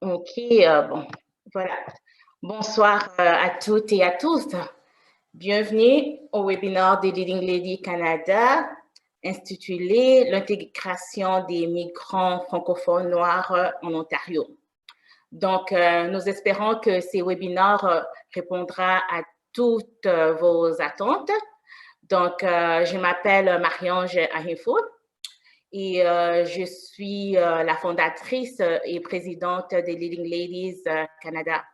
OK, bon, voilà. Bonsoir à toutes et à tous. Bienvenue au webinaire de Leading Lady Canada, intitulé L'intégration des migrants francophones noirs en Ontario. Donc, nous espérons que ces webinaires répondra à toutes vos attentes. Donc, je m'appelle Marie-Ange Ahifo et je suis la fondatrice et présidente des Leading Ladies Canada.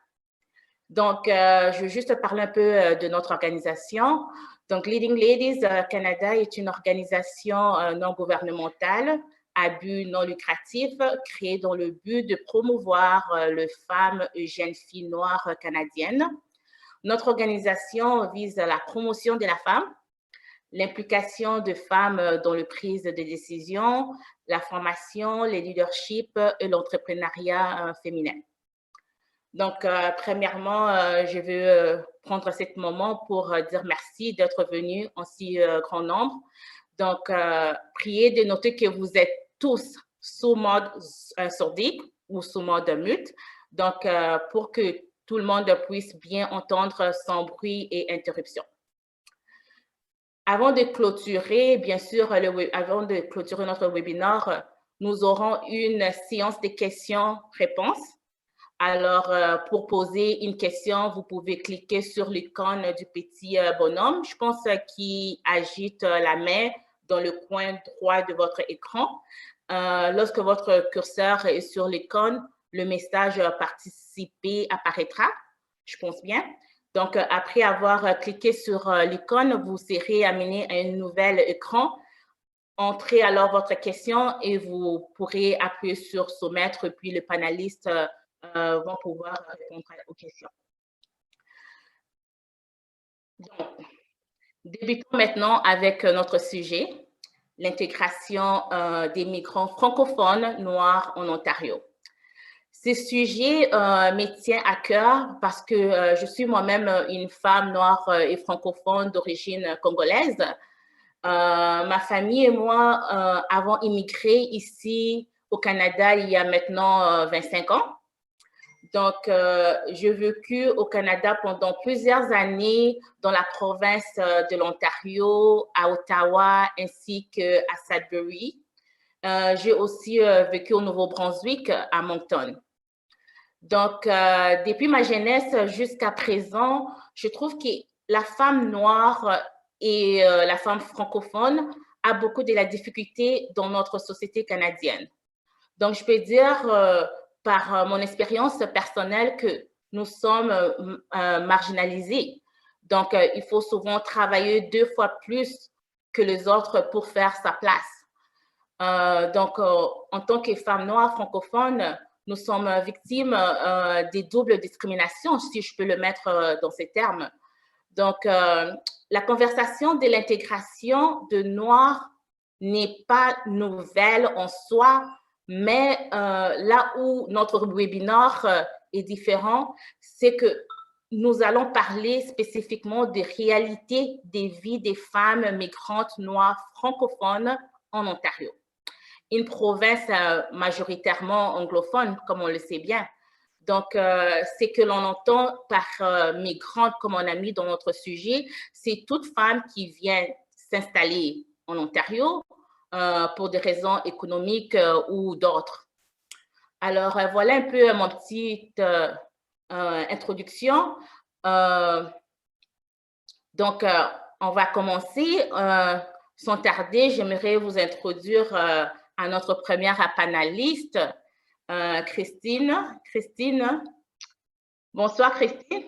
Donc, je vais juste parler un peu de notre organisation. Donc, Leading Ladies Canada est une organisation non gouvernementale à but non lucratif créée dans le but de promouvoir les femmes et jeunes filles noires canadiennes. Notre organisation vise la promotion de la femme, l'implication de femmes dans la prise de décision, la formation, le leadership et l'entrepreneuriat féminin. Donc, premièrement, je veux prendre ce moment pour dire merci d'être venu en si grand nombre. Donc, priez de noter que vous êtes tous sous mode sourdique ou sous mode mute. Donc, pour que tout le monde puisse bien entendre sans bruit et interruption. Avant de clôturer, bien sûr, avant de clôturer notre webinaire, nous aurons une séance de questions-réponses. Alors, pour poser une question, vous pouvez cliquer sur l'icône du petit bonhomme, je pense, qui agite la main dans le coin droit de votre écran. Lorsque votre curseur est sur l'icône, le message « Participer » apparaîtra, je pense bien. Donc, après avoir cliqué sur l'icône, vous serez amené à un nouvel écran. Entrez alors votre question et vous pourrez appuyer sur « Soumettre », puis le panéliste vont pouvoir répondre aux questions. Donc, débutons maintenant avec notre sujet, l'intégration des migrants francophones noirs en Ontario. Ce sujet me tient à cœur parce que je suis moi-même une femme noire et francophone d'origine congolaise. Ma famille et moi avons immigré ici au Canada il y a maintenant 25 ans. Donc, j'ai vécu au Canada pendant plusieurs années dans la province de l'Ontario, à Ottawa, ainsi qu'à Sudbury. J'ai aussi vécu au Nouveau-Brunswick, à Moncton. Donc, depuis ma jeunesse jusqu'à présent, je trouve que la femme noire et la femme francophone a beaucoup de la difficulté dans notre société canadienne. Donc, je peux dire par mon expérience personnelle que nous sommes marginalisés. Donc, il faut souvent travailler 2 fois plus que les autres pour faire sa place. Donc, en tant que femme noire francophone, nous sommes victimes des doubles discriminations, si je peux le mettre dans ces termes. Donc, la conversation de l'intégration de Noirs n'est pas nouvelle en soi, mais là où notre webinaire est différent, c'est que nous allons parler spécifiquement des réalités des vies des femmes migrantes noires francophones en Ontario. Une province majoritairement anglophone, comme on le sait bien. Donc, ce que l'on entend par migrante, comme on a mis dans notre sujet, c'est toute femme qui vient s'installer en Ontario pour des raisons économiques ou d'autres. Alors, voilà un peu mon petite introduction. Donc, on va commencer. Sans tarder, j'aimerais vous introduire à notre première panéliste, Christine. Christine, bonsoir Christine.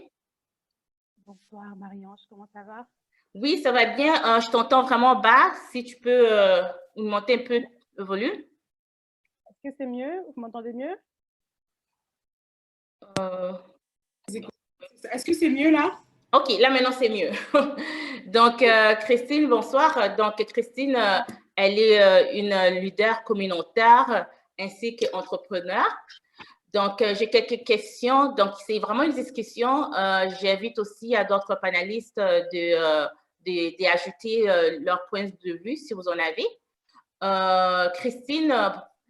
Bonsoir Marie-Ange, comment ça va? Oui, ça va bien. Je t'entends vraiment bas. Si tu peux monter un peu le volume. Est-ce que c'est mieux? Vous m'entendez mieux? Est-ce que c'est mieux là? OK, là maintenant c'est mieux. Donc, Christine, bonsoir. Donc, Christine, elle est une leader communautaire ainsi qu'entrepreneur. Donc, j'ai quelques questions. Donc, c'est vraiment une discussion. J'invite aussi à d'autres panélistes d'ajouter leur point de vue si vous en avez. Christine,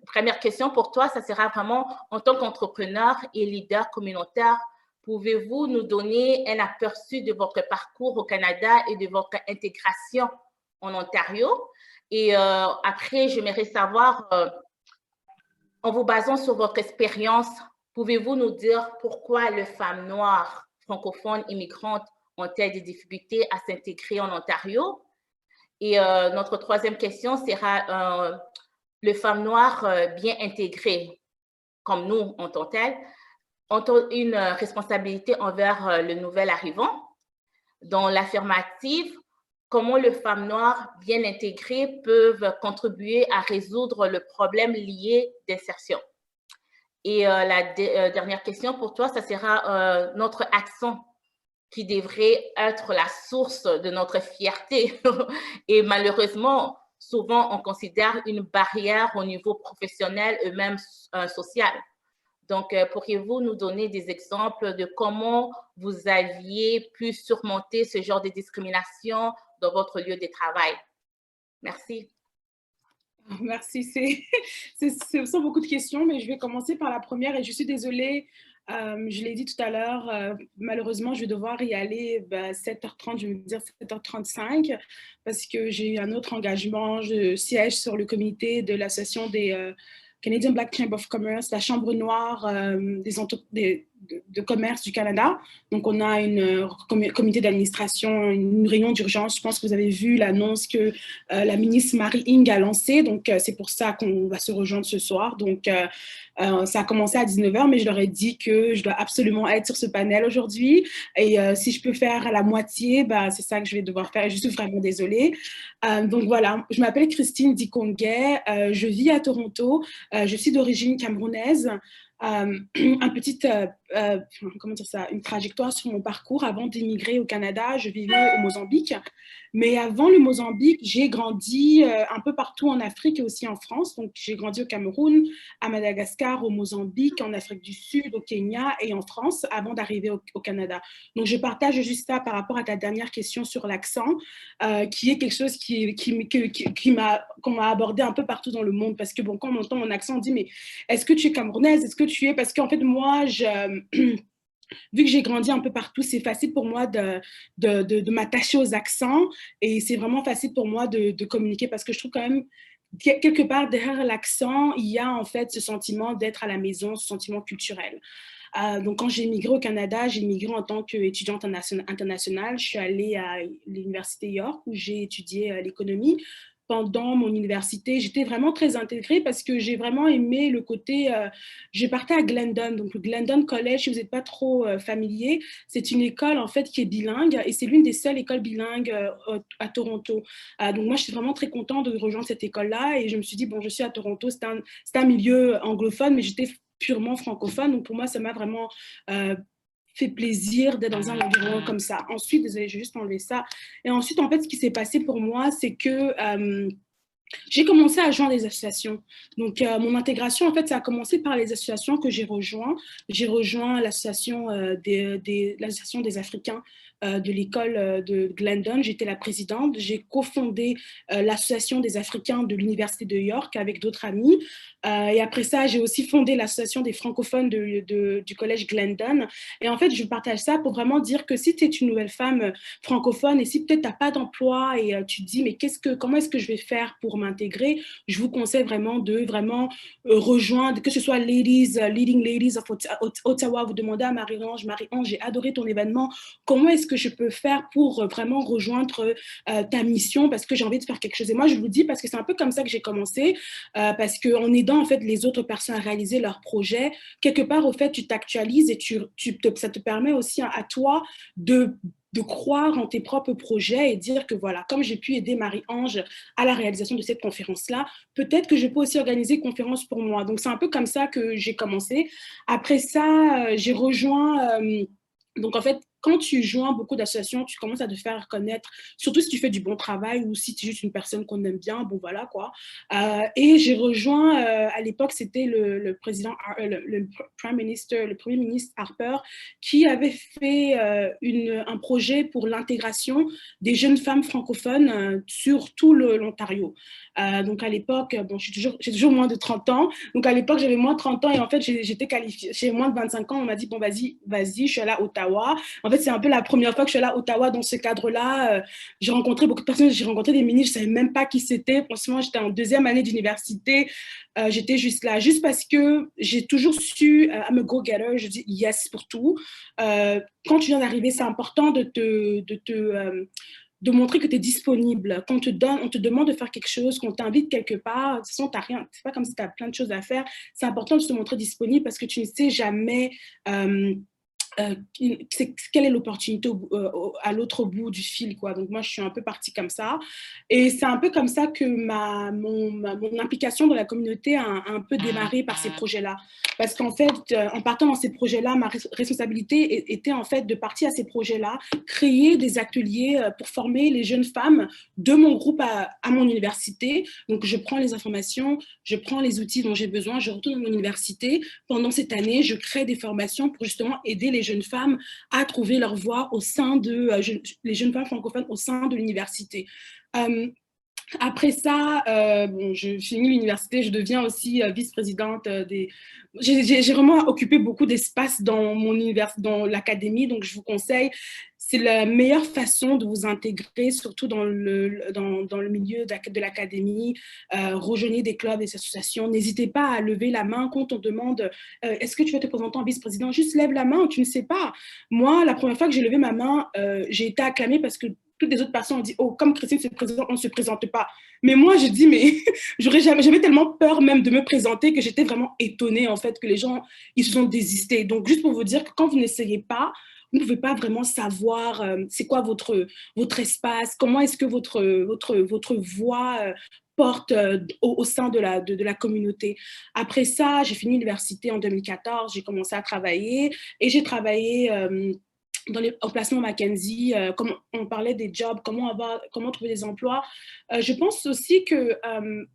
première question pour toi, ça sera vraiment en tant qu'entrepreneur et leader communautaire, pouvez-vous nous donner un aperçu de votre parcours au Canada et de votre intégration en Ontario? Et après, j'aimerais savoir, en vous basant sur votre expérience, pouvez-vous nous dire pourquoi les femmes noires francophones immigrantes ont-elles des difficultés à s'intégrer en Ontario? Et notre troisième question sera, les femmes noires bien intégrées, comme nous en tant qu'elles, ont une responsabilité envers le nouvel arrivant. Dans l'affirmative, comment les femmes noires bien intégrées peuvent contribuer à résoudre le problème lié d'insertion. Et la dernière question pour toi, ça sera notre accent qui devrait être la source de notre fierté. Et malheureusement, souvent, on considère une barrière au niveau professionnel et même social. Donc, pourriez-vous nous donner des exemples de comment vous aviez pu surmonter ce genre de discrimination dans votre lieu de travail? Merci. Merci, ce sont beaucoup de questions, mais je vais commencer par la première et je suis désolée, je l'ai dit tout à l'heure, malheureusement, je vais devoir y aller 7h30, je vais dire 7h35, parce que j'ai eu un autre engagement. Je siège sur le comité de l'association des Canadian Black Chamber of Commerce, la chambre noire de commerce du Canada. Donc, on a une comité d'administration, une réunion d'urgence. Je pense que vous avez vu l'annonce que la ministre Marie-Ing a lancée. Donc, c'est pour ça qu'on va se rejoindre ce soir. Donc, ça a commencé à 19h, mais je leur ai dit que je dois absolument être sur ce panel aujourd'hui. Et si je peux faire à la moitié, c'est ça que je vais devoir faire. Et je suis vraiment désolée. Donc, voilà, je m'appelle Christine Dikonguet. Je vis à Toronto. Je suis d'origine camerounaise. Comment dire ça, une trajectoire sur mon parcours. Avant d'immigrer au Canada, je vivais au Mozambique. Mais avant le Mozambique, j'ai grandi un peu partout en Afrique et aussi en France. Donc, j'ai grandi au Cameroun, à Madagascar, au Mozambique, en Afrique du Sud, au Kenya et en France avant d'arriver au Canada. Donc, je partage juste ça par rapport à ta dernière question sur l'accent, qui est quelque chose qu'on m'a abordé un peu partout dans le monde. Parce que, bon, quand on entend mon accent, on dit, mais est-ce que tu es camerounaise? Est-ce que tu es... Parce qu'en fait, moi, vu que j'ai grandi un peu partout, c'est facile pour moi de m'attacher aux accents et c'est vraiment facile pour moi de communiquer parce que je trouve quand même quelque part derrière l'accent, il y a en fait ce sentiment d'être à la maison, ce sentiment culturel. Donc, quand j'ai migré au Canada, j'ai migré en tant qu'étudiante internationale. Je suis allée à l'Université York où j'ai étudié l'économie. Pendant mon université, j'étais vraiment très intégrée parce que j'ai vraiment aimé le côté... je partais à Glendon, donc le Glendon College, si vous n'êtes pas trop familier, c'est une école en fait qui est bilingue et c'est l'une des seules écoles bilingues à Toronto. Donc moi, je suis vraiment très contente de rejoindre cette école-là et je me suis dit, bon, je suis à Toronto, c'est un milieu anglophone, mais j'étais purement francophone, donc pour moi, ça m'a vraiment... fait plaisir d'être dans un environnement comme ça. Ensuite, désolée, je vais juste enlever ça. Et ensuite, en fait, ce qui s'est passé pour moi, c'est que j'ai commencé à joindre des associations. Donc, mon intégration, en fait, ça a commencé par les associations que j'ai rejointes. J'ai rejoint l'association l'association des Africains de l'école de Glendon. J'étais la présidente. J'ai cofondé l'association des Africains de l'Université de York avec d'autres amis. Et après ça, j'ai aussi fondé l'association des francophones du collège Glendon. Et en fait, je partage ça pour vraiment dire que si tu es une nouvelle femme francophone et si peut-être tu n'as pas d'emploi et tu te dis, mais comment est-ce que je vais faire pour m'intégrer, je vous conseille vraiment de rejoindre, que ce soit Leading Ladies of Ottawa, vous demandez à Marie-Ange, j'ai adoré ton événement, comment est-ce que je peux faire pour vraiment rejoindre ta mission parce que j'ai envie de faire quelque chose. Et moi, je vous dis parce que c'est un peu comme ça que j'ai commencé, parce qu'en aidant en fait les autres personnes à réaliser leurs projets, quelque part, au fait, tu t'actualises et ça te permet aussi à toi de croire en tes propres projets et dire que voilà, comme j'ai pu aider Marie-Ange à la réalisation de cette conférence-là, peut-être que je peux aussi organiser une conférence pour moi. Donc, c'est un peu comme ça que j'ai commencé. Après ça, j'ai rejoint... donc, en fait, quand tu joins beaucoup d'associations, tu commences à te faire connaître, surtout si tu fais du bon travail ou si tu es juste une personne qu'on aime bien, bon voilà quoi. Et j'ai rejoint, à l'époque, c'était le président, le Premier ministre Harper, qui avait fait un projet pour l'intégration des jeunes femmes francophones sur tout l'Ontario. Donc à l'époque, bon, j'ai toujours moins de 30 ans, donc à l'époque j'avais moins de 30 ans et en fait j'étais qualifiée, j'ai moins de 25 ans, on m'a dit bon vas-y, je suis allée à Ottawa. En fait c'est un peu la première fois que je suis allée à Ottawa dans ce cadre-là. J'ai rencontré beaucoup de personnes, j'ai rencontré des ministres, je ne savais même pas qui c'était. Franchement, j'étais en deuxième année d'université. J'étais juste là, juste parce que j'ai toujours su, I'm a go-getter, je dis yes pour tout. Quand tu viens d'arriver, c'est important de montrer que tu es disponible. Quand on te demande de faire quelque chose, qu'on t'invite quelque part, de toute façon, tu n'as rien. C'est pas comme si tu as plein de choses à faire. C'est important de se montrer disponible parce que tu ne sais jamais quelle est l'opportunité à l'autre bout du fil, quoi. Donc moi je suis un peu partie comme ça et c'est un peu comme ça que mon implication dans la communauté a un peu démarré par ces projets-là, parce qu'en fait en partant dans ces projets-là, ma responsabilité était en fait de partir à ces projets-là, créer des ateliers pour former les jeunes femmes de mon groupe à mon université. Donc je prends les informations, je prends les outils dont j'ai besoin, je retourne à mon université. Pendant cette année, je crée des formations pour justement aider les jeunes femmes à trouver leur voie au sein de les jeunes femmes francophones au sein de l'université. Après ça, bon, je finis l'université, je deviens aussi vice-présidente des... J'ai vraiment occupé beaucoup d'espace dans mon univers, dans l'académie, donc je vous conseille, c'est la meilleure façon de vous intégrer, surtout dans le milieu de l'académie. Rejoignez des clubs, des associations. N'hésitez pas à lever la main quand on demande est-ce que tu veux te présenter en vice-président? Juste lève la main, tu ne sais pas. Moi, la première fois que j'ai levé ma main, j'ai été acclamée parce que toutes les autres personnes ont dit, oh, comme Christine se présente, on ne se présente pas. Mais moi, je dis, mais j'avais tellement peur même de me présenter que j'étais vraiment étonnée, en fait, que les gens, ils se sont désistés. Donc, juste pour vous dire que quand vous n'essayez pas, vous ne pouvez pas vraiment savoir c'est quoi votre espace, comment est-ce que votre voix porte au sein de la communauté. Après ça, j'ai fini l'université en 2014, j'ai commencé à travailler et j'ai travaillé dans les emplacements McKinsey, comme on parlait des jobs, comment trouver des emplois. Je pense aussi que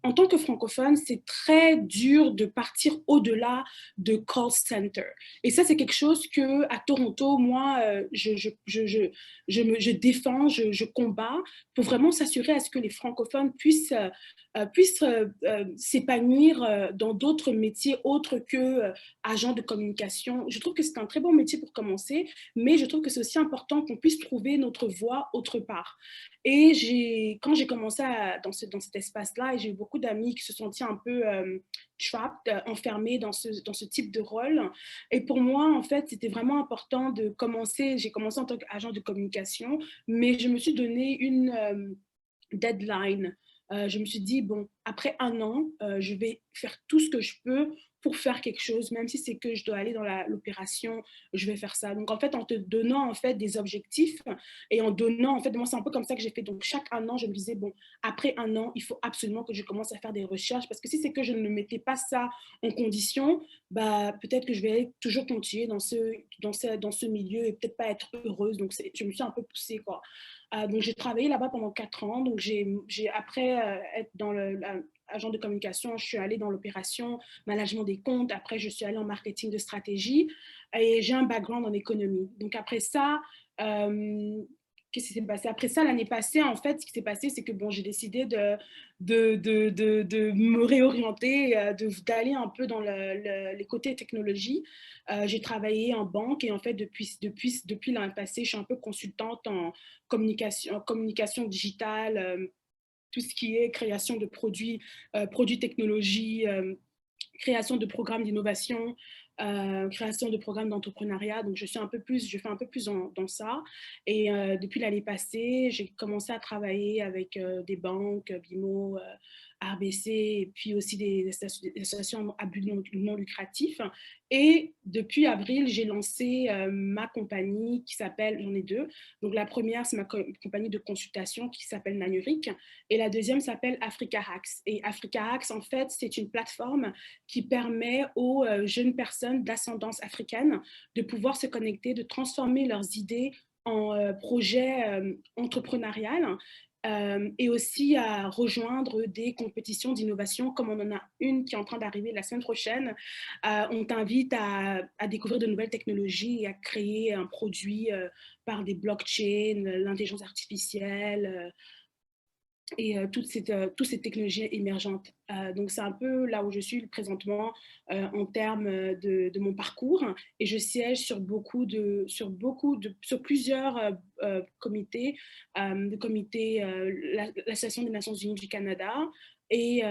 en tant que francophone, c'est très dur de partir au-delà de call center. Et ça, c'est quelque chose que à Toronto, moi, je défends, je combats pour vraiment s'assurer à ce que les francophones puissent s'épanouir dans d'autres métiers autres que agents de communication. Je trouve que c'est un très bon métier pour commencer, mais je trouve que c'est aussi important qu'on puisse trouver notre voie autre part. Et quand j'ai commencé dans cet espace-là, j'ai eu beaucoup d'amis qui se sont sentis un peu trapped, enfermés dans ce type de rôle. Et pour moi, en fait, c'était vraiment important de commencer. J'ai commencé en tant qu'agent de communication, mais je me suis donné une deadline. Je me suis dit, bon, après un an, je vais faire tout ce que je peux pour faire quelque chose, même si c'est que je dois aller dans l'opération, je vais faire ça. Donc, en fait, en te donnant, en fait, des objectifs et en donnant, en fait, moi, c'est un peu comme ça que j'ai fait. Donc, chaque un an, je me disais, bon, après un an, il faut absolument que je commence à faire des recherches parce que si c'est que je ne mettais pas ça en condition, bah, peut-être que je vais toujours continuer dans ce milieu et peut-être pas être heureuse. Donc, je me suis un peu poussée, quoi. Donc, j'ai travaillé là-bas pendant 4 ans. Donc, après être dans l'agent de communication, je suis allée dans l'opération, management des comptes. Après, je suis allée en marketing de stratégie et j'ai un background en économie. Donc, après ça, qu'est-ce qui s'est passé? Après ça, l'année passée, en fait, ce qui s'est passé, c'est que bon, j'ai décidé de me réorienter, d'aller un peu dans les côtés technologie. J'ai travaillé en banque et en fait, depuis l'année passée, je suis un peu consultante en communication digitale, tout ce qui est création de produits technologie, création de programmes d'innovation, création de programmes d'entrepreneuriat. Donc, je fais un peu plus dans ça. Et depuis l'année passée, j'ai commencé à travailler avec des banques, BMO, RBC, et puis aussi des associations à but non lucratif. Et depuis avril, j'ai lancé ma compagnie qui s'appelle, j'en ai deux. Donc la première, c'est ma compagnie de consultation qui s'appelle Nanuric, et la deuxième s'appelle Africa Hacks. Et Africa Hacks, en fait, c'est une plateforme qui permet aux jeunes personnes d'ascendance africaine de pouvoir se connecter, de transformer leurs idées en projets entrepreneurial, et aussi à rejoindre des compétitions d'innovation, comme on en a une qui est en train d'arriver la semaine prochaine. On t'invite à découvrir de nouvelles technologies et à créer un produit par des blockchains, l'intelligence artificielle, et toutes ces technologies émergentes. Donc, c'est un peu là où je suis présentement en termes de mon parcours, et je siège sur plusieurs comités, l'Association des Nations Unies du Canada et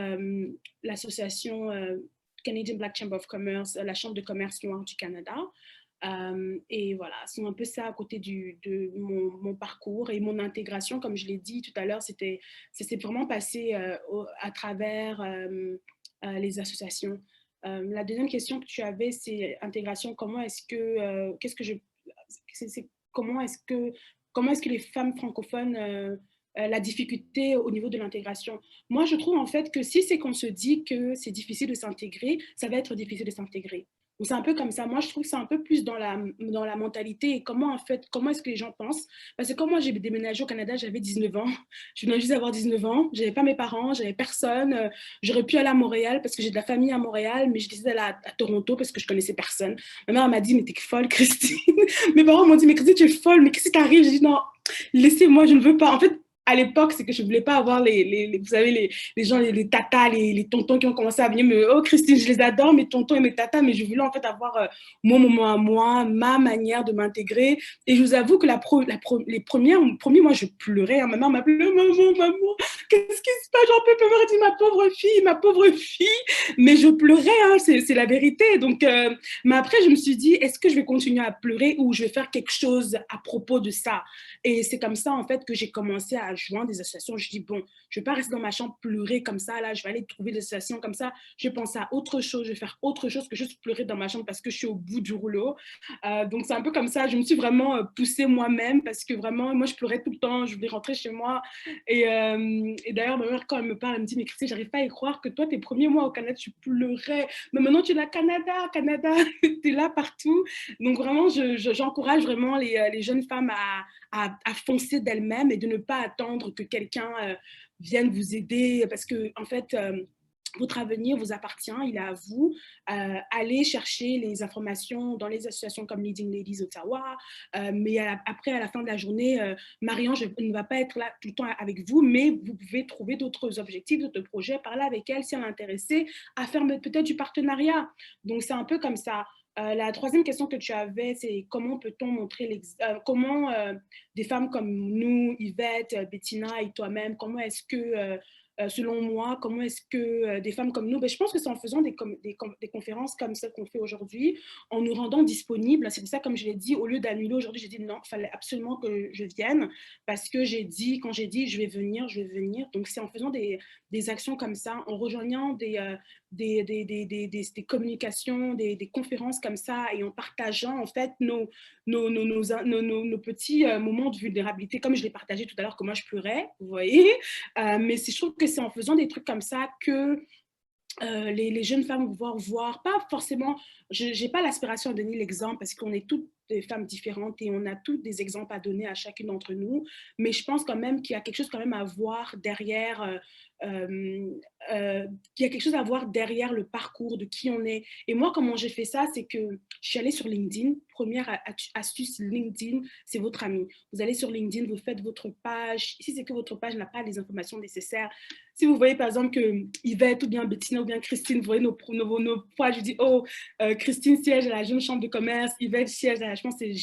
l'association Canadian Black Chamber of Commerce, la Chambre de commerce noire du Canada. Et voilà, c'est un peu ça à côté de mon parcours et mon intégration. Comme je l'ai dit tout à l'heure, ça s'est vraiment passé à travers les associations. La deuxième question que tu avais, c'est intégration. Comment est-ce que, comment est-ce que les femmes francophones la difficulté au niveau de l'intégration. Moi, je trouve en fait que si c'est qu'on se dit que c'est difficile de s'intégrer, ça va être difficile de s'intégrer. Donc, c'est un peu comme ça. Moi, je trouve que c'est un peu plus dans la mentalité et comment, en fait, comment est-ce que les gens pensent. Parce que quand moi, j'ai déménagé au Canada, j'avais 19 ans. Je venais juste d'avoir 19 ans. Je n'avais pas mes parents, j'avais personne. J'aurais pu aller à Montréal parce que j'ai de la famille à Montréal, mais j'ai décidé d'aller à Toronto parce que je connaissais personne. Ma mère m'a dit, mais t'es folle, Christine. Mes parents m'ont dit, mais Christine, tu es folle, mais qu'est-ce qui t'arrive? J'ai dit, non, laissez-moi, je ne veux pas. En fait, à l'époque, c'est que je ne voulais pas avoir vous savez, les gens, les tatas, les tontons qui ont commencé à venir me, oh Christine, je les adore, mes tontons et mes tatas, mais je voulais en fait avoir mon moment à moi, ma manière de m'intégrer. Et je vous avoue que les premiers mois, je pleurais. Hein. Ma mère m'appelait, maman, qu'est-ce qui se passe? J'en peux plus. Elle dit, ma pauvre fille, ma pauvre fille. Mais je pleurais, hein, c'est la vérité. Donc, mais après, je me suis dit, est-ce que je vais continuer à pleurer ou je vais faire quelque chose à propos de ça? Et c'est comme ça, en fait, que j'ai commencé à joindre des associations. Je dis, bon, je ne vais pas rester dans ma chambre pleurer comme ça, là, je vais aller trouver des associations comme ça. Je pense à autre chose, je vais faire autre chose que juste pleurer dans ma chambre parce que je suis au bout du rouleau. Donc, c'est un peu comme ça. Je me suis vraiment poussée moi-même parce que vraiment, moi, je pleurais tout le temps. Je voulais rentrer chez moi. Et d'ailleurs, ma mère, quand elle me parle, elle me dit, mais Christine, j'arrive pas à y croire que toi, tes premiers mois au Canada, tu pleurais. Mais maintenant, tu es là, Canada, tu es là partout. Donc, vraiment, j'encourage vraiment les jeunes femmes à foncer d'elles-mêmes et de ne pas attendre que quelqu'un vienne vous aider parce que, en fait, votre avenir vous appartient, il est à vous. Allez chercher les informations dans les associations comme Leading Ladies Ottawa, mais après, à la fin de la journée, Marion ne va pas être là tout le temps avec vous, mais vous pouvez trouver d'autres objectifs, d'autres projets, parler avec elle si elle est intéressée à faire peut-être du partenariat. Donc, c'est un peu comme ça. La troisième question que tu avais, c'est comment peut-on montrer comment des femmes comme nous, Yvette, Bettina et toi-même, comment est-ce que, selon moi, comment est-ce que des femmes comme nous, je pense que c'est en faisant des conférences comme celles qu'on fait aujourd'hui, en nous rendant disponibles. C'est pour ça, comme je l'ai dit, au lieu d'annuler aujourd'hui, j'ai dit non, il fallait absolument que je vienne parce que quand j'ai dit je vais venir, je vais venir. Donc, c'est en faisant des actions comme ça, en rejoignant des communications, des conférences comme ça et en partageant en fait nos petits moments de vulnérabilité, comme je l'ai partagé tout à l'heure, que moi je pleurais, vous voyez. Mais je trouve que c'est en faisant des trucs comme ça que les jeunes femmes vont voir, pas forcément, je n'ai pas l'aspiration de donner l'exemple parce qu'on est toutes des femmes différentes et on a toutes des exemples à donner à chacune d'entre nous, mais je pense quand même qu'il y a quelque chose quand même à voir derrière, qu'il y a quelque chose à voir derrière le parcours de qui on est. Et moi, comment j'ai fait ça, c'est que je suis allée sur LinkedIn. Première astuce, LinkedIn, c'est votre ami. Vous allez sur LinkedIn, vous faites votre page. Si c'est que votre page n'a pas les informations nécessaires, si vous voyez par exemple que Yvette ou bien Bettina ou bien Christine, vous voyez nos pages, je dis, oh, Christine siège à la Jeune Chambre de commerce, Yvette siège à la je pense que c'est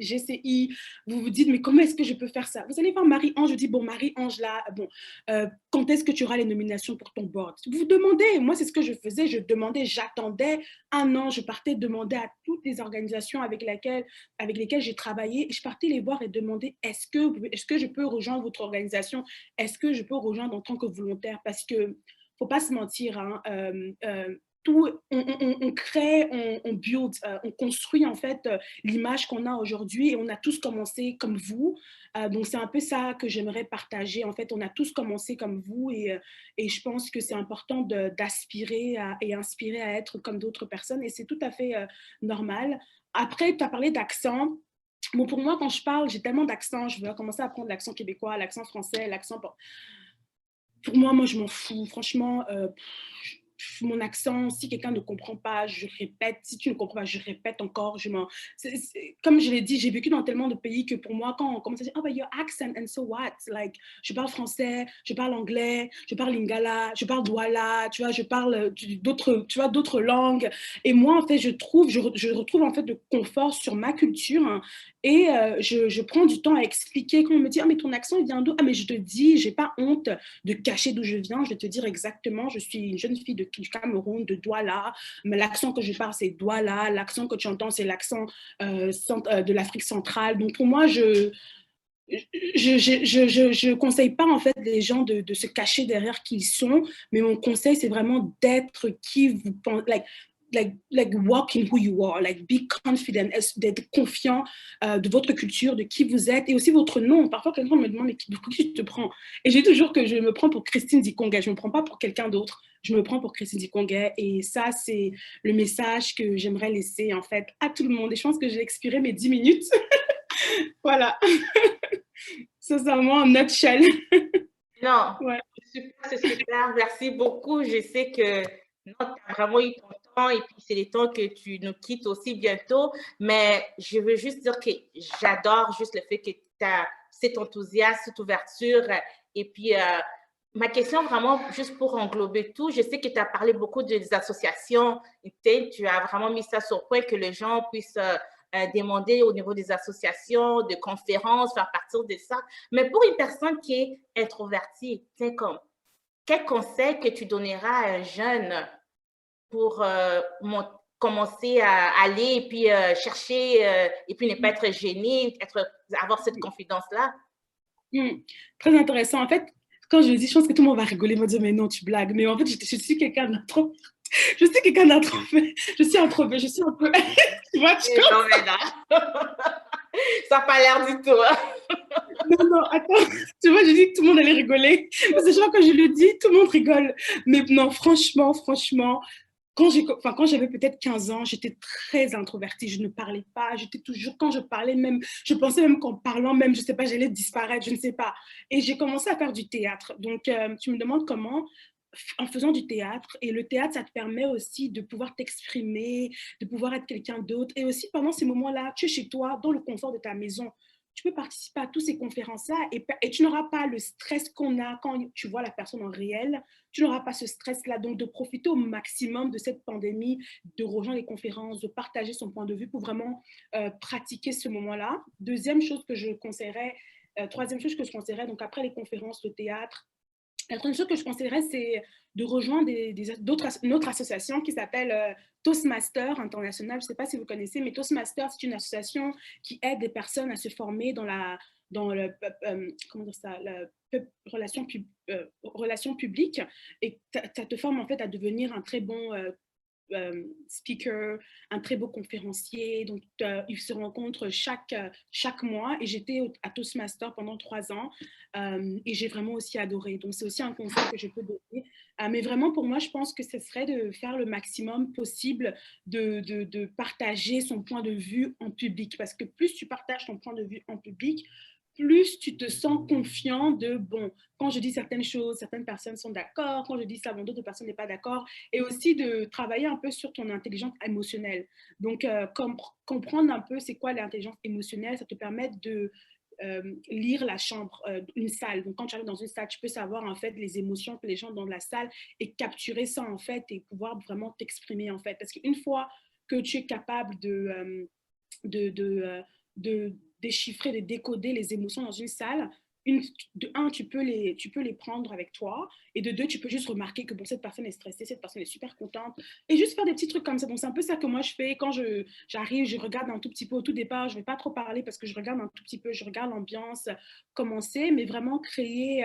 GCI, vous vous dites, mais comment est-ce que je peux faire ça? Vous allez voir Marie-Ange, je dis, bon, Marie-Ange, là, bon, quand est-ce que tu auras les nominations pour ton board? Vous vous demandez, moi, c'est ce que je faisais, je demandais, j'attendais un an, je partais demander à toutes les organisations avec lesquelles j'ai travaillé, je partais les voir et demander, est-ce que je peux rejoindre votre organisation? Est-ce que je peux rejoindre en tant que volontaire? Parce que, faut pas se mentir, hein, tout, on crée, on build, on construit en fait l'image qu'on a aujourd'hui et on a tous commencé comme vous. Donc c'est un peu ça que j'aimerais partager. En fait, on a tous commencé comme vous et je pense que c'est important d'aspirer et inspirer à être comme d'autres personnes et c'est tout à fait normal. Après, tu as parlé d'accent. Bon, pour moi, quand je parle, j'ai tellement d'accents. Je veux commencer à apprendre l'accent québécois, l'accent français, l'accent... Pour moi, je m'en fous. Franchement, mon accent, si quelqu'un ne comprend pas, je répète. Si tu ne comprends pas, je répète encore. Comme je l'ai dit, j'ai vécu dans tellement de pays que pour moi, quand on commence à dire, oh, but your accent, and so what? Like, je parle français, je parle anglais, je parle lingala, je parle douala, tu vois, je parle d'autres langues. Et moi, en fait, je retrouve en fait de confort sur ma culture, hein, et je prends du temps à expliquer. Quand on me dit, ah, mais ton accent, il vient d'où? Ah, mais je te dis, j'ai pas honte de cacher d'où je viens. Je vais te dire exactement, je suis une jeune fille du Cameroun, de Douala. Mais l'accent que je parle, c'est Douala. L'accent que tu entends, c'est l'accent de l'Afrique centrale. Donc pour moi, je conseille pas en fait les gens de se cacher derrière qui ils sont, mais mon conseil c'est vraiment d'être qui vous pensez, like walk in who you are, like be confident, d'être confiant de votre culture, de qui vous êtes et aussi votre nom. Parfois quelqu'un me demande mais pour qui tu te prends? Et j'ai toujours que je me prends pour Christine Zikonga, je me prends pas pour quelqu'un d'autre. Je me prends pour Christine Zikonga et ça c'est le message que j'aimerais laisser en fait à tout le monde. Et je pense que j'ai expiré mes 10 minutes. Voilà. Sincèrement, en nutshell. Non, Ouais. c'est super. Merci beaucoup. Je sais que tu as vraiment eu ton temps et puis c'est le temps que tu nous quittes aussi bientôt. Mais je veux juste dire que j'adore juste le fait que tu as cet enthousiasme, cette ouverture. Et puis, ma question vraiment, juste pour englober tout, je sais que tu as parlé beaucoup des associations. Tu as vraiment mis ça sur point que les gens puissent demander au niveau des associations, de conférences, faire partir de ça. Mais pour une personne qui est introvertie, comme, quel conseil que tu donneras à un jeune pour commencer à aller et puis chercher et puis ne pas être gêné, avoir cette confidence-là? Très intéressant. En fait, quand je le dis, je pense que tout le monde va rigoler, me dire, mais non, tu blagues. Mais en fait, je suis quelqu'un d'intro. Je suis quelqu'un d'introvert. Je suis introvert. Je suis un peu. Tu vois, tu Non, mais non. Ça n'a pas l'air du tout. Non, non, attends. Tu vois, je dis que tout le monde allait rigoler. Parce que genre, quand je le dis, tout le monde rigole. Mais non, franchement, quand j'avais peut-être 15 ans, j'étais très introvertie. Je ne parlais pas. J'étais toujours, quand je parlais même, je pensais même qu'en parlant même, je ne sais pas, j'allais disparaître, je ne sais pas. Et j'ai commencé à faire du théâtre. Donc, tu me demandes comment, en faisant du théâtre. Et le théâtre, ça te permet aussi de pouvoir t'exprimer, de pouvoir être quelqu'un d'autre. Et aussi, pendant ces moments-là, tu es chez toi, dans le confort de ta maison. Tu peux participer à toutes ces conférences-là et tu n'auras pas le stress qu'on a quand tu vois la personne en réel. Tu n'auras pas ce stress-là. Donc, de profiter au maximum de cette pandémie, de rejoindre les conférences, de partager son point de vue pour vraiment pratiquer ce moment-là. Troisième chose que je conseillerais, donc après les conférences, le théâtre, la troisième chose que je conseillerais, c'est de rejoindre une autre association qui s'appelle Toastmaster International. Je ne sais pas si vous connaissez, mais Toastmaster, c'est une association qui aide des personnes à se former dans le comment dire ça, relation publique. Et ça te forme en fait à devenir un très bon speaker, un très beau conférencier. Donc, ils se rencontrent chaque mois et j'étais à Toastmaster pendant 3 ans et j'ai vraiment aussi adoré. Donc, c'est aussi un conseil que je peux donner. Mais vraiment, pour moi, je pense que ce serait de faire le maximum possible de partager son point de vue en public parce que plus tu partages ton point de vue en public, plus tu te sens confiant de, bon, quand je dis certaines choses, certaines personnes sont d'accord, quand je dis ça, bon, d'autres personnes n'est pas d'accord, et aussi de travailler un peu sur ton intelligence émotionnelle. Donc, comprendre un peu c'est quoi l'intelligence émotionnelle, ça te permet de lire la chambre, une salle. Donc, quand tu arrives dans une salle, tu peux savoir en fait les émotions que les gens ont dans la salle et capturer ça en fait et pouvoir vraiment t'exprimer en fait. Parce qu'une fois que tu es capable de, de, euh, de déchiffrer, de décoder les émotions dans une salle, de un, tu peux les prendre avec toi, et de deux, tu peux juste remarquer que bon, cette personne est stressée, cette personne est super contente, et juste faire des petits trucs comme ça. Donc, c'est un peu ça que moi je fais quand j'arrive, je regarde un tout petit peu au tout départ, je ne vais pas trop parler parce que je regarde un tout petit peu, je regarde l'ambiance, comment c'est, mais vraiment créer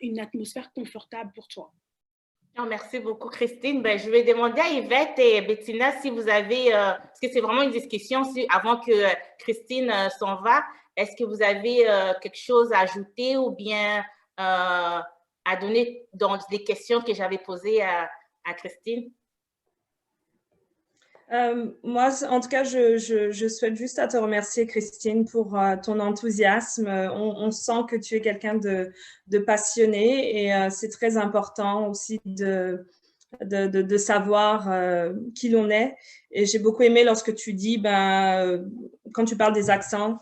une atmosphère confortable pour toi. Non, merci beaucoup, Christine. Ben, je vais demander à Yvette et Bettina si vous avez, parce que c'est vraiment une discussion avant que Christine s'en va, est-ce que vous avez quelque chose à ajouter ou bien à donner dans les questions que j'avais posées à Christine? Moi, en tout cas, je souhaite juste à te remercier, Christine, pour ton enthousiasme. On sent que tu es quelqu'un de passionné et c'est très important aussi de savoir qui l'on est. Et j'ai beaucoup aimé lorsque tu dis, quand tu parles des accents,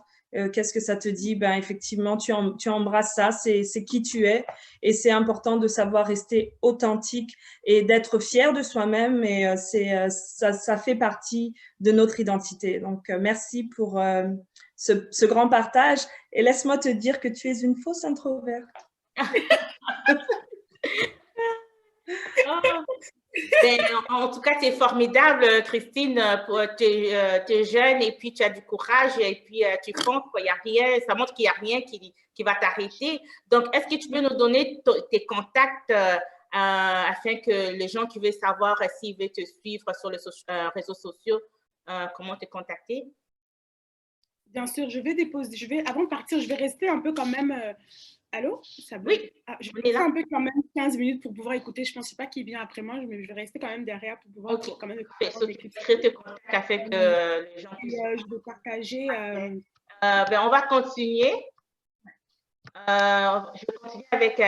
qu'est-ce que ça te dit? Ben, effectivement, tu embrasses ça, c'est qui tu es. Et c'est important de savoir rester authentique et d'être fier de soi-même. Et ça fait partie de notre identité. Donc, merci pour ce grand partage. Et laisse-moi te dire que tu es une fausse introverte. Oh. Ben, en tout cas, tu es formidable, Christine. Tu es jeune et puis tu as du courage et puis tu fonces. Il y a rien, ça montre qu'il n'y a rien qui va t'arrêter. Donc, est-ce que tu peux nous donner tes contacts afin que les gens qui veulent savoir s'ils veulent te suivre sur les réseaux sociaux, comment te contacter? Bien sûr, avant de partir, je vais rester un peu quand même. Allô? Ça bug? Oui, Je on vais est rester là. un peu quand même 15 minutes pour pouvoir écouter. Je ne pense pas qu'il vient après moi, mais je vais rester quand même derrière pour pouvoir OK. quand même So, tu écouter. peux créer tes contacts afin que les gens puissent. Je vais partager. Ben, on va continuer. Je vais continuer avec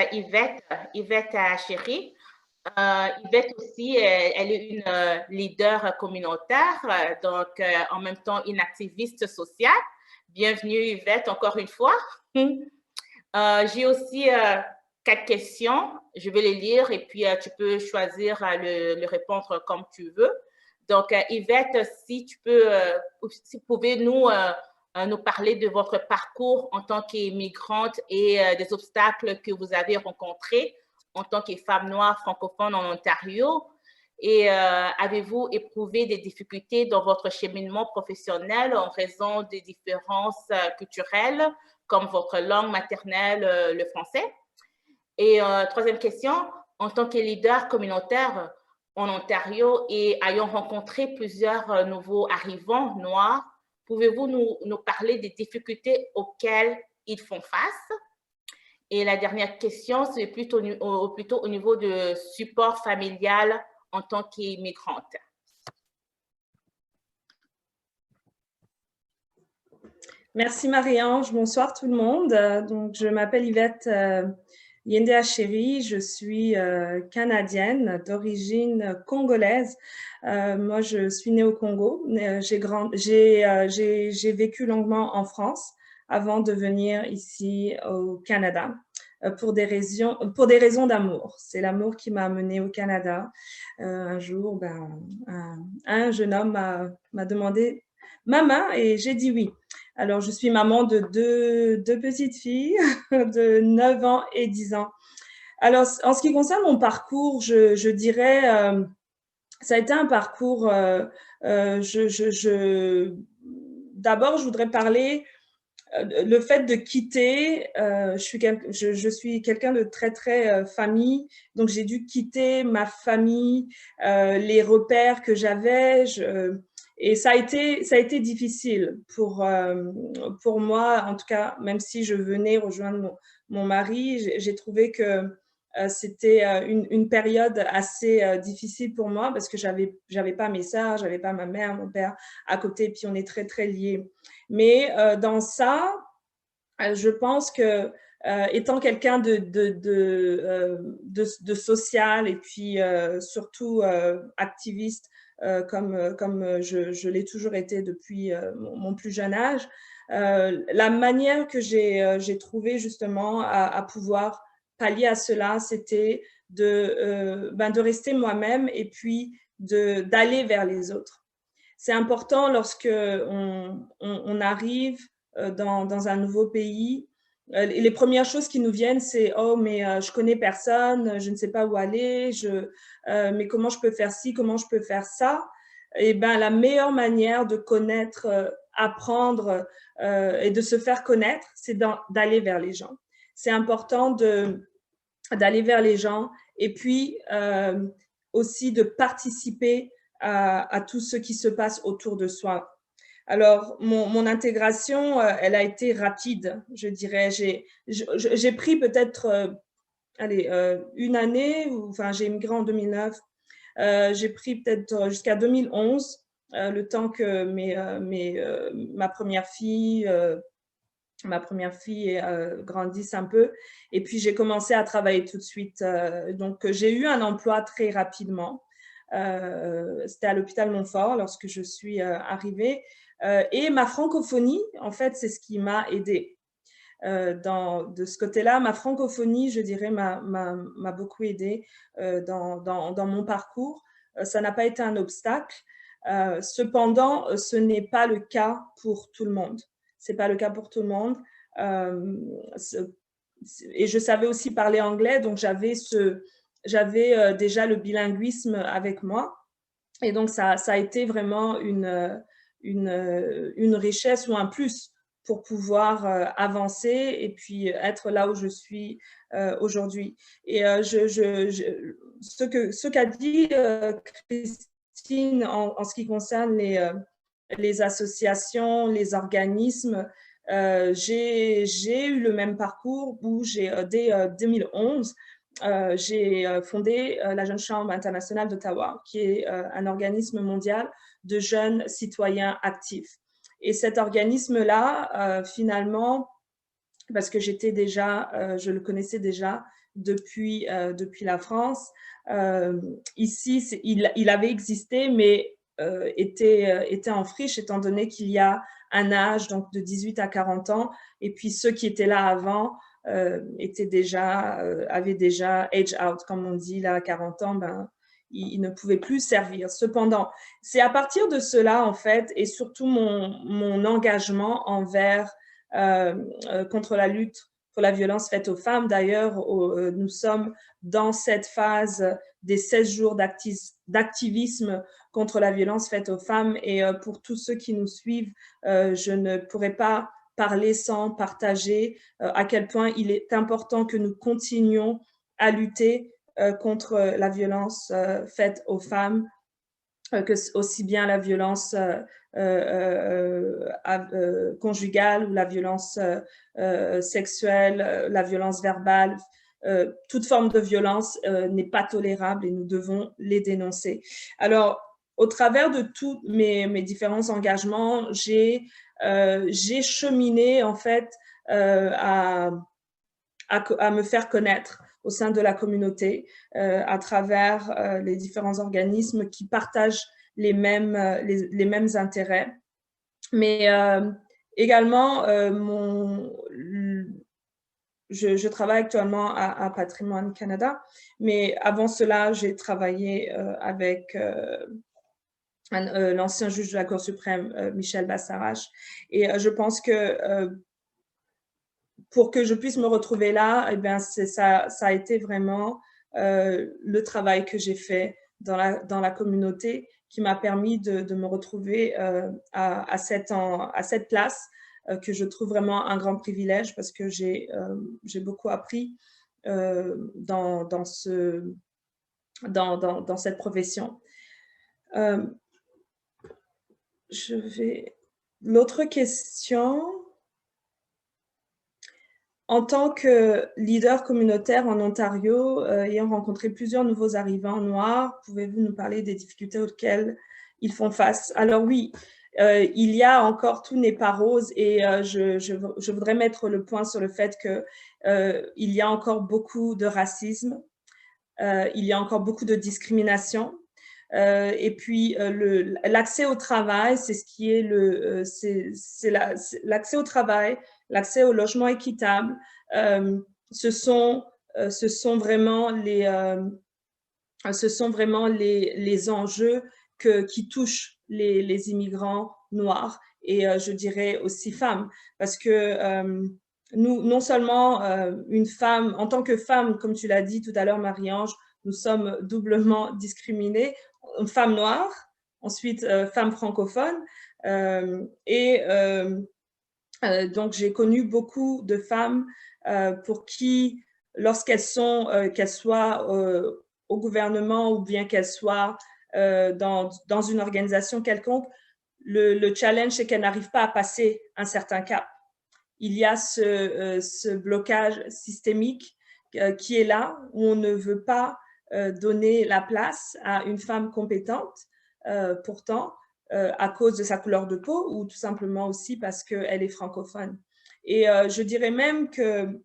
Yvette Chéri. Yvette aussi, elle est une leader communautaire, donc en même temps une activiste sociale. Bienvenue Yvette, encore une fois. J'ai aussi 4 questions. Je vais les lire et puis tu peux choisir le répondre comme tu veux. Donc, Yvette, si vous pouvez nous parler de votre parcours en tant qu'immigrante et des obstacles que vous avez rencontrés en tant que femme noire francophone en Ontario. Et avez-vous éprouvé des difficultés dans votre cheminement professionnel en raison des différences culturelles, comme votre langue maternelle, le français? Et troisième question, en tant que leader communautaire en Ontario et ayant rencontré plusieurs nouveaux arrivants noirs, pouvez-vous nous parler des difficultés auxquelles ils font face? Et la dernière question, c'est plutôt au niveau de support familial en tant qu'immigrante. Merci Marie-Ange, bonsoir tout le monde. Donc, je m'appelle Yvette Yende Acheri, je suis canadienne d'origine congolaise. Moi, je suis née au Congo. J'ai vécu longuement en France avant de venir ici au Canada pour des raisons d'amour. C'est l'amour qui m'a amenée au Canada. Un jour, un jeune homme m'a demandé ma main et j'ai dit oui. Alors, je suis maman de deux petites filles de 9 ans et 10 ans. Alors, en ce qui concerne mon parcours, je dirais, ça a été un parcours, d'abord, je voudrais parler le fait de quitter, je suis quelqu'un de très, très famille, donc j'ai dû quitter ma famille, les repères que j'avais, et ça a été difficile pour moi, en tout cas, même si je venais rejoindre mon mari, j'ai trouvé que c'était une période assez difficile pour moi parce que j'avais pas mes sœurs, j'avais pas ma mère, mon père à côté, puis on est très, très liés. Mais dans ça, je pense que étant quelqu'un de social et puis surtout activiste, comme je l'ai toujours été depuis mon plus jeune âge, la manière que j'ai trouvé justement à pouvoir pallier à cela, c'était de rester moi-même et puis d'aller vers les autres. c'est important lorsque on arrive dans un nouveau pays. Les premières choses qui nous viennent, c'est « Oh, mais je connais personne, je ne sais pas où aller, mais comment je peux faire ci, comment je peux faire ça ?» Eh bien, la meilleure manière de connaître, apprendre et de se faire connaître, c'est d'aller vers les gens. C'est important d'aller vers les gens et puis aussi de participer à tout ce qui se passe autour de soi. Alors, mon intégration, elle a été rapide, je dirais. J'ai pris peut-être, une année, enfin, j'ai immigré en 2009. J'ai pris peut-être jusqu'à 2011, le temps que ma première fille grandisse un peu. Et puis, j'ai commencé à travailler tout de suite. Donc, j'ai eu un emploi très rapidement. C'était à l'hôpital Montfort lorsque je suis arrivée. Et ma francophonie, en fait, c'est ce qui m'a aidée. De ce côté-là, ma francophonie, je dirais, m'a beaucoup aidée dans mon parcours. Ça n'a pas été un obstacle. Cependant, ce n'est pas le cas pour tout le monde. C'est pas le cas pour tout le monde. Et je savais aussi parler anglais, donc j'avais déjà le bilinguisme avec moi. Et donc, ça a été vraiment une richesse ou un plus pour pouvoir avancer et puis être là où je suis aujourd'hui. Et ce qu'a dit Christine en ce qui concerne les associations, les organismes, j'ai eu le même parcours où dès 2011, j'ai fondé la Jeune Chambre internationale d'Ottawa, qui est un organisme mondial de jeunes citoyens actifs. Et cet organisme-là, finalement, parce que je le connaissais déjà depuis la France, ici, il avait existé, mais était en friche, étant donné qu'il y a un âge donc de 18 à 40 ans, et puis ceux qui étaient là avant avaient déjà age out, comme on dit, là, à 40 ans, ils ne pouvaient plus servir. Cependant, c'est à partir de cela, en fait, et surtout mon engagement contre la lutte pour la violence faite aux femmes. D'ailleurs, nous sommes dans cette phase des 16 jours d'activisme contre la violence faite aux femmes. Et pour tous ceux qui nous suivent, je ne pourrais pas parler sans partager à quel point il est important que nous continuions à lutter contre la violence faite aux femmes, aussi bien la violence conjugale ou la violence sexuelle, la violence verbale. Toute forme de violence n'est pas tolérable et nous devons les dénoncer. Alors, au travers de tous mes différents engagements, j'ai cheminé en fait à me faire connaître au sein de la communauté à travers les différents organismes qui partagent les mêmes intérêts. Mais également, je travaille actuellement à Patrimoine Canada, mais avant cela, j'ai travaillé avec l'ancien juge de la Cour suprême, Michel Bassarache. Et je pense que pour que je puisse me retrouver là, eh bien, ça a été vraiment le travail que j'ai fait dans la communauté qui m'a permis de me retrouver à cette place que je trouve vraiment un grand privilège parce que j'ai beaucoup appris dans cette profession. L'autre question. En tant que leader communautaire en Ontario, ayant rencontré plusieurs nouveaux arrivants noirs, pouvez-vous nous parler des difficultés auxquelles ils font face? Alors oui, il y a encore, tout n'est pas rose et je voudrais mettre le point sur le fait qu'il y a encore beaucoup de racisme, il y a encore beaucoup de discrimination. Et puis, l'accès au travail, c'est ce qui est l'accès au travail, l'accès au logement équitable. Ce sont vraiment les enjeux qui touchent les immigrants noirs et je dirais aussi femmes. Parce que nous, non seulement une femme, en tant que femme, comme tu l'as dit tout à l'heure, Marie-Ange, nous sommes doublement discriminées, femmes noires, ensuite femmes francophones, donc j'ai connu beaucoup de femmes pour qui, lorsqu'elles qu'elles soient au gouvernement ou bien qu'elles soient dans une organisation quelconque, le challenge, c'est qu'elles n'arrivent pas à passer un certain cap. Il y a ce blocage systémique qui est là, où on ne veut pas donner la place à une femme compétente, pourtant, à cause de sa couleur de peau ou tout simplement aussi parce qu'elle est francophone. Et je dirais même que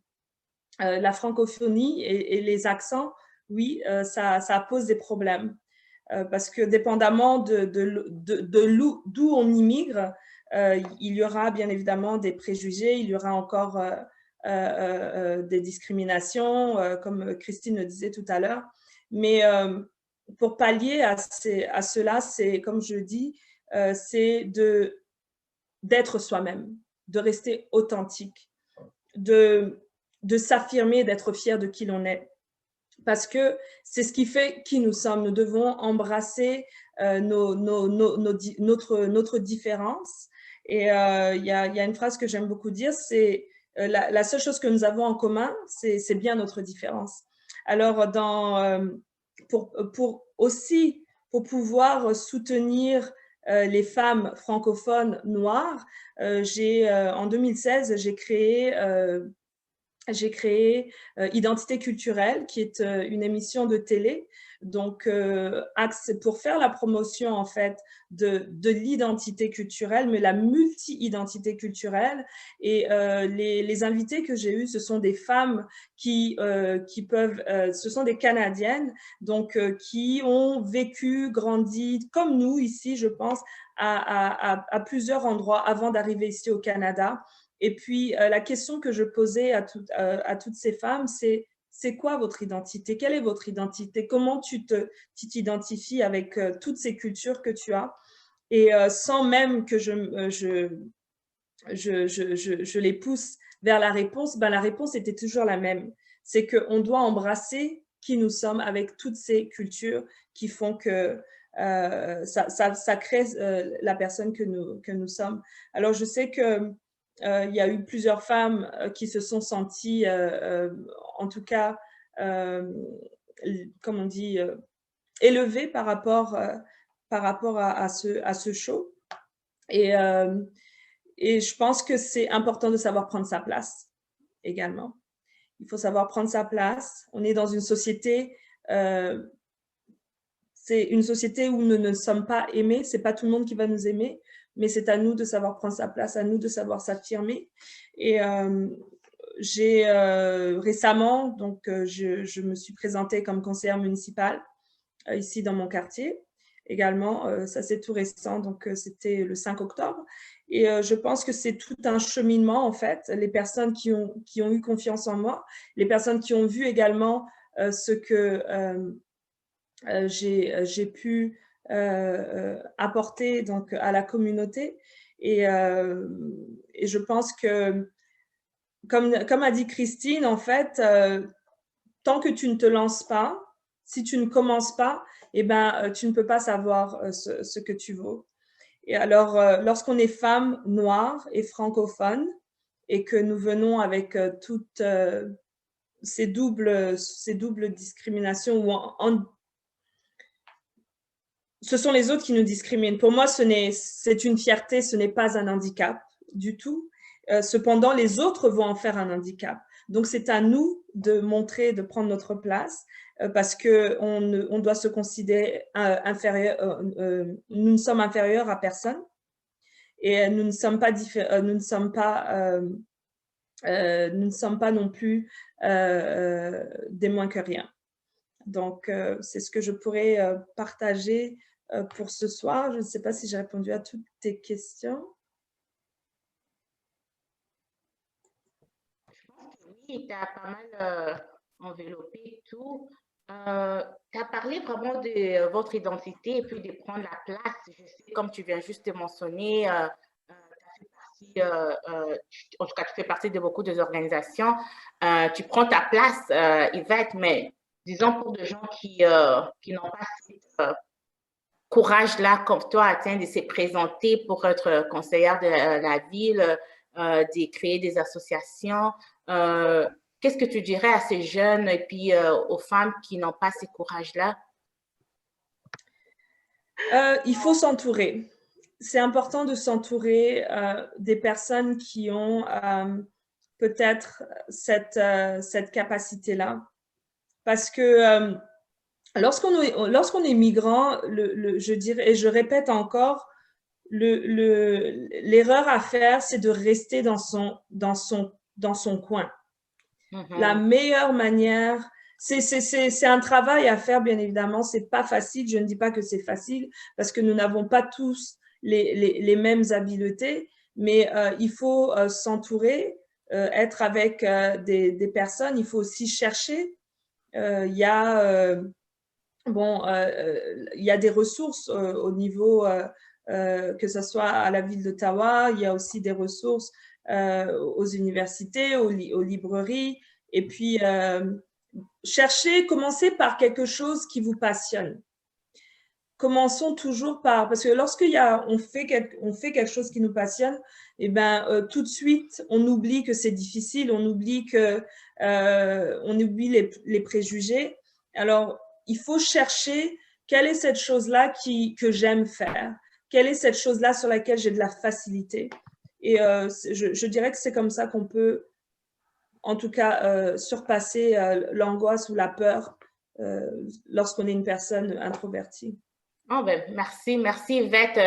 la francophonie et les accents, oui, ça pose des problèmes. Parce que dépendamment d'où on immigre, il y aura bien évidemment des préjugés, il y aura encore des discriminations, comme Christine le disait tout à l'heure. Mais pour pallier à cela, c'est, comme je dis, c'est d'être soi-même, de rester authentique, de s'affirmer, d'être fier de qui l'on est. Parce que c'est ce qui fait qui nous sommes. Nous devons embrasser notre différence. Et il y a une phrase que j'aime beaucoup dire, c'est la seule chose que nous avons en commun, c'est bien notre différence. Alors, pour pouvoir soutenir les femmes francophones noires, en 2016, j'ai créé Identité culturelle, qui est une émission de télé, donc pour faire la promotion en fait de l'identité culturelle, mais la multi-identité culturelle. Et les invités que j'ai eus, ce sont des femmes ce sont des Canadiennes, donc qui ont vécu, grandi comme nous ici, je pense, à plusieurs endroits avant d'arriver ici au Canada. Et puis, la question que je posais à toutes ces femmes, c'est quoi votre identité? Quelle est votre identité? Comment tu t'identifies avec toutes ces cultures que tu as? Et sans même que je les pousse vers la réponse, ben, la réponse était toujours la même. C'est qu'on doit embrasser qui nous sommes avec toutes ces cultures qui font que ça crée la personne que nous sommes. Alors, je sais que il y a eu plusieurs femmes qui se sont senties, en tout cas, comme on dit, élevées par rapport à ce show. Et je pense que c'est important de savoir prendre sa place également. Il faut savoir prendre sa place. On est dans une société, c'est une société où nous ne sommes pas aimés. C'est pas tout le monde qui va nous aimer, mais c'est à nous de savoir prendre sa place, à nous de savoir s'affirmer. Et j'ai récemment, donc je me suis présentée comme conseillère municipale ici dans mon quartier. Également, ça c'est tout récent, donc c'était le 5 octobre. Et je pense que c'est tout un cheminement en fait. Les personnes qui ont eu confiance en moi, les personnes qui ont vu également ce que j'ai pu apporter donc à la communauté. Et je pense que, comme a dit Christine, en fait, tant que tu ne te lances pas, si tu ne commences pas, eh ben, tu ne peux pas savoir ce que tu vaux. Et alors, lorsqu'on est femme noire et francophone et que nous venons avec toutes ces doubles discriminations où ce sont les autres qui nous discriminent. Pour moi, c'est une fierté, ce n'est pas un handicap du tout. Cependant, les autres vont en faire un handicap. Donc, c'est à nous de montrer, de prendre notre place, parce qu'on doit se considérer inférieur. Nous ne sommes inférieurs à personne, et nous ne sommes pas non plus des moins que rien. Donc, c'est ce que je pourrais partager pour ce soir. Je ne sais pas si j'ai répondu à toutes tes questions. Je pense que oui, tu as pas mal enveloppé tout. Tu as parlé vraiment de votre identité et puis de prendre la place. Je sais, comme tu viens juste de mentionner, en tout cas, tu fais partie de beaucoup d'organisations. Tu prends ta place, Yvette, mais disons pour des gens qui n'ont pas ce courage-là, comme toi, atteint de se présenter pour être conseillère de la ville, de créer des associations. Qu'est-ce que tu dirais à ces jeunes et puis aux femmes qui n'ont pas ce courage-là? Il faut s'entourer. C'est important de s'entourer des personnes qui ont peut-être cette capacité-là. Parce que lorsqu'on est migrant, je dirais, et je répète encore, l'erreur à faire, c'est de rester dans son coin. La meilleure manière, c'est un travail à faire, bien évidemment. C'est pas facile. Je ne dis pas que c'est facile parce que nous n'avons pas tous les mêmes habiletés, mais il faut s'entourer, être avec des personnes. Il faut aussi chercher. Il y a il y a des ressources au niveau que ce soit à la ville d'Ottawa. Il y a aussi des ressources aux universités, aux librairies. Et puis, commencez par quelque chose qui vous passionne. Commençons toujours parce que on fait quelque chose qui nous passionne, et ben tout de suite, on oublie que c'est difficile, on oublie les préjugés. Alors, il faut chercher quelle est cette chose-là que j'aime faire, quelle est cette chose-là sur laquelle j'ai de la facilité. Et je dirais que c'est comme ça qu'on peut, en tout cas, surpasser l'angoisse ou la peur lorsqu'on est une personne introvertie. Oh, ben, merci, merci Yvette.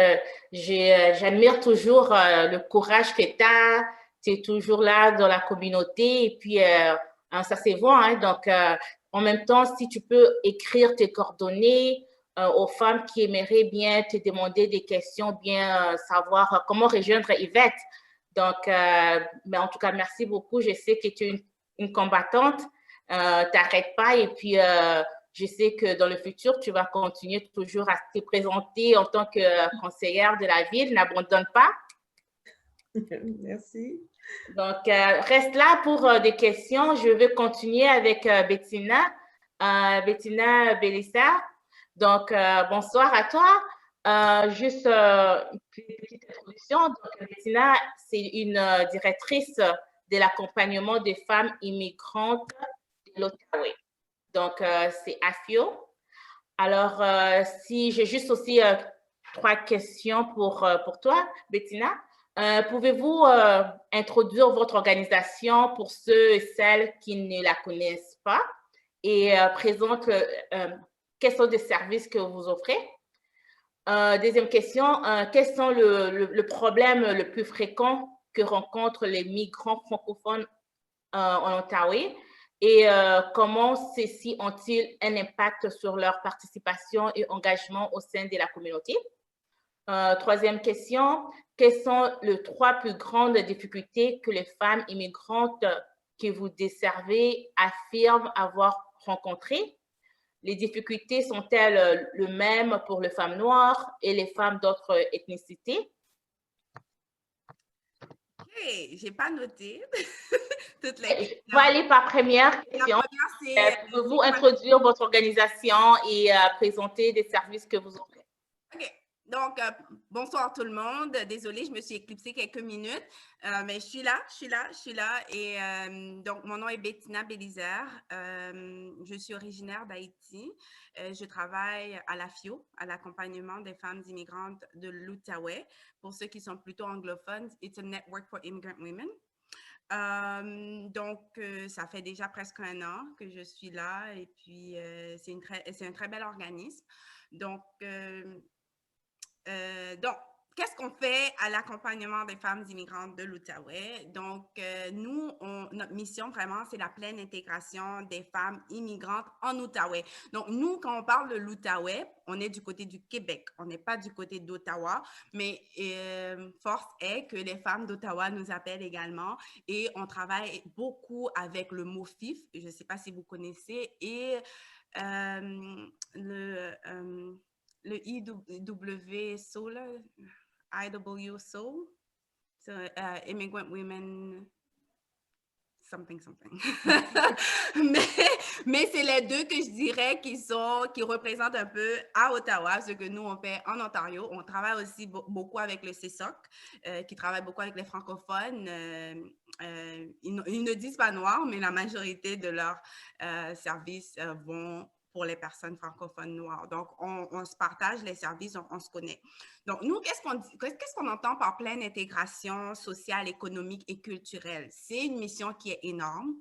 J'admire toujours le courage que tu as. Tu es toujours là dans la communauté et puis ça se voit. Hein, donc, en même temps, si tu peux écrire tes coordonnées aux femmes qui aimeraient bien te demander des questions, bien savoir comment rejoindre Yvette. Donc, mais en tout cas, merci beaucoup. Je sais que tu es une combattante. T'arrêtes pas et puis je sais que dans le futur, tu vas continuer toujours à te présenter en tant que conseillère de la ville. N'abandonne pas. Merci. Donc, reste là pour des questions. Je vais continuer avec Bettina. Bettina Bélissard. Donc, bonsoir à toi. Juste une petite introduction. Donc, Bettina, c'est une directrice de l'accompagnement des femmes immigrantes de l'Ottawa. Donc, c'est AFIO. Alors, si j'ai juste aussi 3 questions pour toi, Bettina. Pouvez-vous introduire votre organisation pour ceux et celles qui ne la connaissent pas et présente quels sont les services que vous offrez? Deuxième question, quels sont le problème le plus fréquent que rencontrent les migrants francophones en Ontario? Et comment ceux-ci ont-ils un impact sur leur participation et engagement au sein de la communauté? Troisième question, quelles sont les 3 plus grandes difficultés que les femmes immigrantes que vous desservez affirment avoir rencontrées? Les difficultés sont-elles les mêmes pour les femmes noires et les femmes d'autres ethnicités? Hey, j'ai pas noté toutes les questions. Je vais aller par première question. Pouvez-vous introduire votre organisation et présenter des services que vous offrez? OK. Donc, bonsoir tout le monde. Désolée, je me suis éclipsée quelques minutes, mais je suis là. Et donc, mon nom est Bettina Bélissard. Je suis originaire d'Haïti. Je travaille à l'AFIO, à l'accompagnement des femmes immigrantes de l'Outaouais. Pour ceux qui sont plutôt anglophones, it's a network for immigrant women. Donc, ça fait déjà presque 1 an que je suis là et puis c'est un très bel organisme. Donc, qu'est-ce qu'on fait à l'accompagnement des femmes immigrantes de l'Outaouais? Donc, notre mission vraiment, c'est la pleine intégration des femmes immigrantes en Outaouais. Donc, nous, quand on parle de l'Outaouais, on est du côté du Québec. On n'est pas du côté d'Ottawa, mais force est que les femmes d'Ottawa nous appellent également et on travaille beaucoup avec le MOFIF. Je ne sais pas si vous connaissez et le IWSO, là, IWSO, so, Immigrant Women something. mais c'est les deux que je dirais qui représentent un peu à Ottawa ce que nous, on fait en Ontario. On travaille aussi beaucoup avec le CESOC, qui travaille beaucoup avec les francophones. Ils ne disent pas noir, mais la majorité de leurs services vont pour les personnes francophones noires. Donc, on se partage les services, on se connaît. Donc, nous, qu'est-ce qu'on entend par pleine intégration sociale, économique et culturelle? C'est une mission qui est énorme.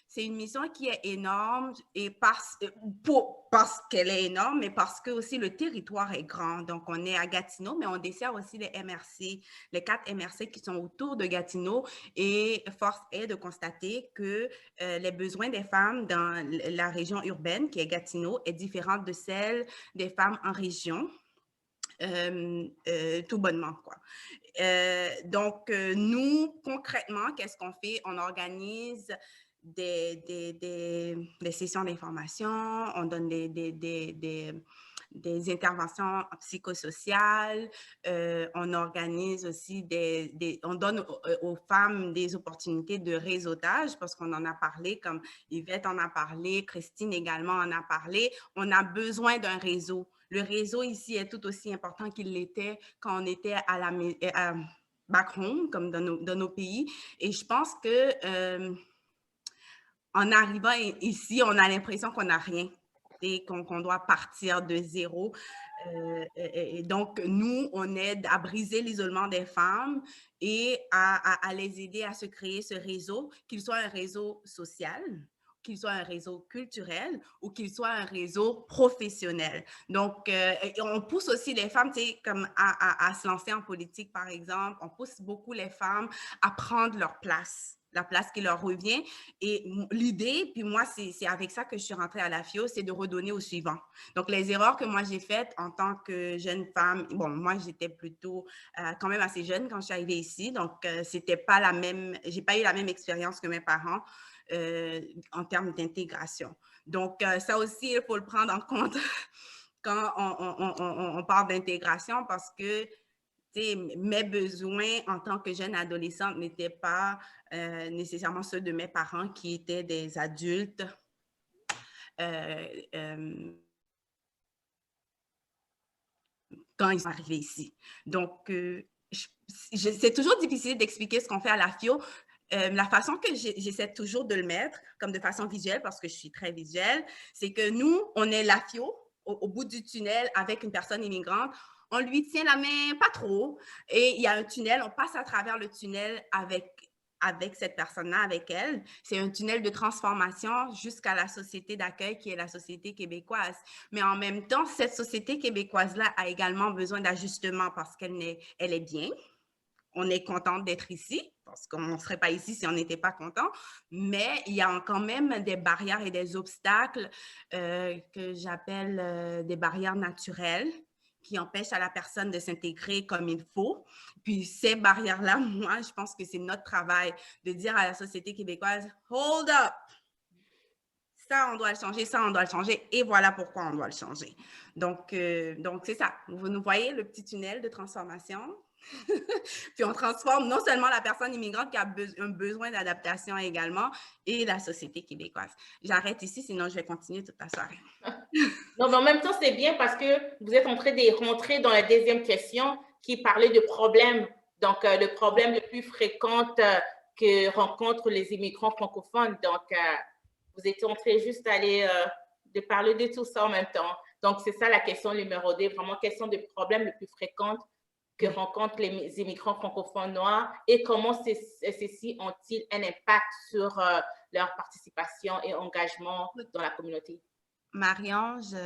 C'est une mission qui est énorme et parce qu'elle est énorme, mais parce que aussi le territoire est grand. Donc, on est à Gatineau, mais on dessert aussi les MRC, les 4 MRC qui sont autour de Gatineau. Et force est de constater que les besoins des femmes dans la région urbaine, qui est Gatineau, est différente de celle des femmes en région. Tout bonnement, quoi. Donc, nous, concrètement, qu'est-ce qu'on fait? On organise des sessions d'information, on donne des interventions psychosociales, on organise aussi on donne aux femmes des opportunités de réseautage parce qu'on en a parlé, comme Yvette en a parlé, Christine également en a parlé. On a besoin d'un réseau. Le réseau ici est tout aussi important qu'il l'était quand on était à back home, comme dans nos pays. Et je pense que en arrivant ici, on a l'impression qu'on n'a rien et qu'on doit partir de zéro. Et donc, nous, on aide à briser l'isolement des femmes et à les aider à se créer ce réseau, qu'il soit un réseau social, qu'il soit un réseau culturel ou qu'il soit un réseau professionnel. Donc, on pousse aussi les femmes, tu sais, comme à se lancer en politique, par exemple. On pousse beaucoup les femmes à prendre leur place, la place qui leur revient. Et l'idée, puis moi, c'est avec ça que je suis rentrée à la FIO, c'est de redonner au suivant. Donc, les erreurs que moi, j'ai faites en tant que jeune femme, bon, moi, j'étais plutôt quand même assez jeune quand je suis arrivée ici. Donc, c'était pas la même, j'ai pas eu la même expérience que mes parents en termes d'intégration. Donc, ça aussi, il faut le prendre en compte quand on parle d'intégration parce que mes besoins en tant que jeune adolescente n'étaient pas nécessairement ceux de mes parents qui étaient des adultes quand ils sont arrivés ici. Donc, c'est toujours difficile d'expliquer ce qu'on fait à la FIO. La façon que j'essaie toujours de le mettre, comme de façon visuelle, parce que je suis très visuelle, c'est que nous, on est la FIO au bout du tunnel avec une personne immigrante. On lui tient la main, pas trop, et il y a un tunnel, on passe à travers le tunnel avec cette personne-là, avec elle. C'est un tunnel de transformation jusqu'à la société d'accueil qui est la société québécoise. Mais en même temps, cette société québécoise-là a également besoin d'ajustement parce qu'elle est bien. On est contente d'être ici parce qu'on ne serait pas ici si on n'était pas content, mais il y a quand même des barrières et des obstacles que j'appelle des barrières naturelles qui empêchent à la personne de s'intégrer comme il faut. Puis ces barrières-là, moi, je pense que c'est notre travail de dire à la société québécoise, « Hold up! » Ça, on doit le changer, ça, on doit le changer, et voilà pourquoi on doit le changer. Donc c'est ça. Vous nous voyez le petit tunnel de transformation. Puis on transforme non seulement la personne immigrante qui a un besoin d'adaptation également, et la société québécoise. J'arrête ici, sinon je vais continuer toute la soirée. Non, mais en même temps, c'est bien parce que vous êtes en train de rentrer dans la deuxième question qui parlait de problèmes. Donc, le problème le plus fréquent que rencontrent les immigrants francophones. Donc, vous étiez en train juste de parler de tout ça en même temps. Donc, c'est ça la question numéro 2, vraiment question des problèmes les plus fréquents que rencontrent les immigrants francophones noirs et comment ceux-ci ont-ils un impact sur leur participation et engagement dans la communauté? Marie-Ange,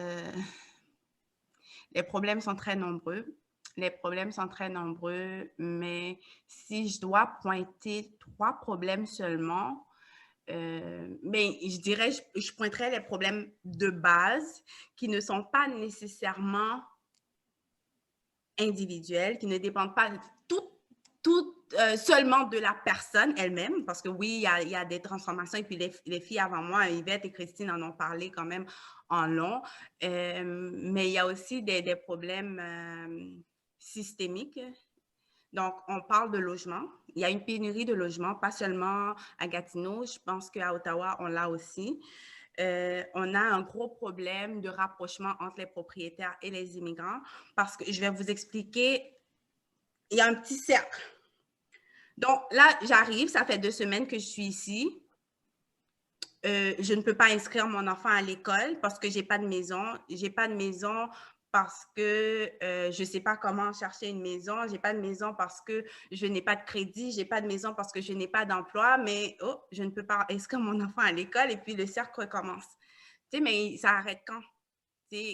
les problèmes sont très nombreux. Les problèmes sont très nombreux, mais si je dois pointer 3 problèmes seulement, mais je dirais, je pointerais les problèmes de base qui ne sont pas nécessairement individuels, qui ne dépendent pas, seulement de la personne elle-même, parce que oui, il y a des transformations, et puis les filles avant moi, Yvette et Christine en ont parlé quand même en long, mais il y a aussi des problèmes systémiques. Donc, on parle de logement. Il y a une pénurie de logements, pas seulement à Gatineau, je pense qu'à Ottawa, on l'a aussi. On a un gros problème de rapprochement entre les propriétaires et les immigrants, parce que je vais vous expliquer, il y a un petit cercle. Donc là, j'arrive, ça fait 2 semaines que je suis ici. Je ne peux pas inscrire mon enfant à l'école parce que je n'ai pas de maison. Je n'ai pas de maison parce que je ne sais pas comment chercher une maison. Je n'ai pas de maison parce que je n'ai pas de crédit. Je n'ai pas de maison parce que je n'ai pas d'emploi. Mais oh, je ne peux pas inscrire mon enfant à l'école et puis le cercle recommence. Tu sais, mais ça arrête quand?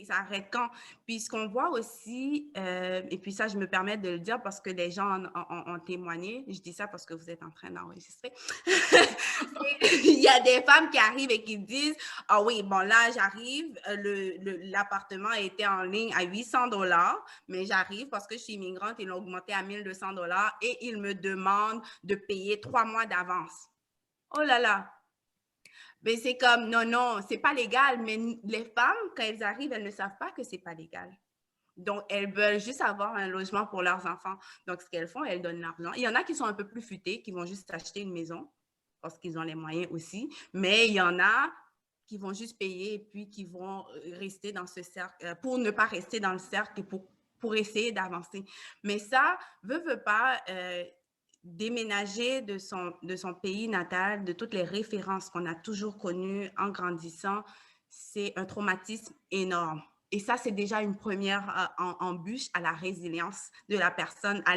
Ça arrête quand? Puis ce qu'on voit aussi, et puis ça, je me permets de le dire parce que les gens ont témoigné. Je dis ça parce que vous êtes en train d'enregistrer. Il y a des femmes qui arrivent et qui disent « Ah oui, bon là, j'arrive, l'appartement était en ligne à 800 $, mais j'arrive parce que je suis immigrante, ils l'ont augmenté à 1200 $ et ils me demandent de payer 3 mois d'avance. » Oh là là! Mais c'est comme, non, c'est pas légal. Mais les femmes, quand elles arrivent, elles ne savent pas que c'est pas légal. Donc, elles veulent juste avoir un logement pour leurs enfants. Donc, ce qu'elles font, elles donnent l'argent. Il y en a qui sont un peu plus futés, qui vont juste acheter une maison parce qu'ils ont les moyens aussi. Mais il y en a qui vont juste payer et puis qui vont rester dans ce cercle, pour ne pas rester dans le cercle et pour essayer d'avancer. Mais ça, veut pas... déménager de son pays natal, de toutes les références qu'on a toujours connues en grandissant, c'est un traumatisme énorme. Et ça, c'est déjà une première embûche à la résilience de la personne, à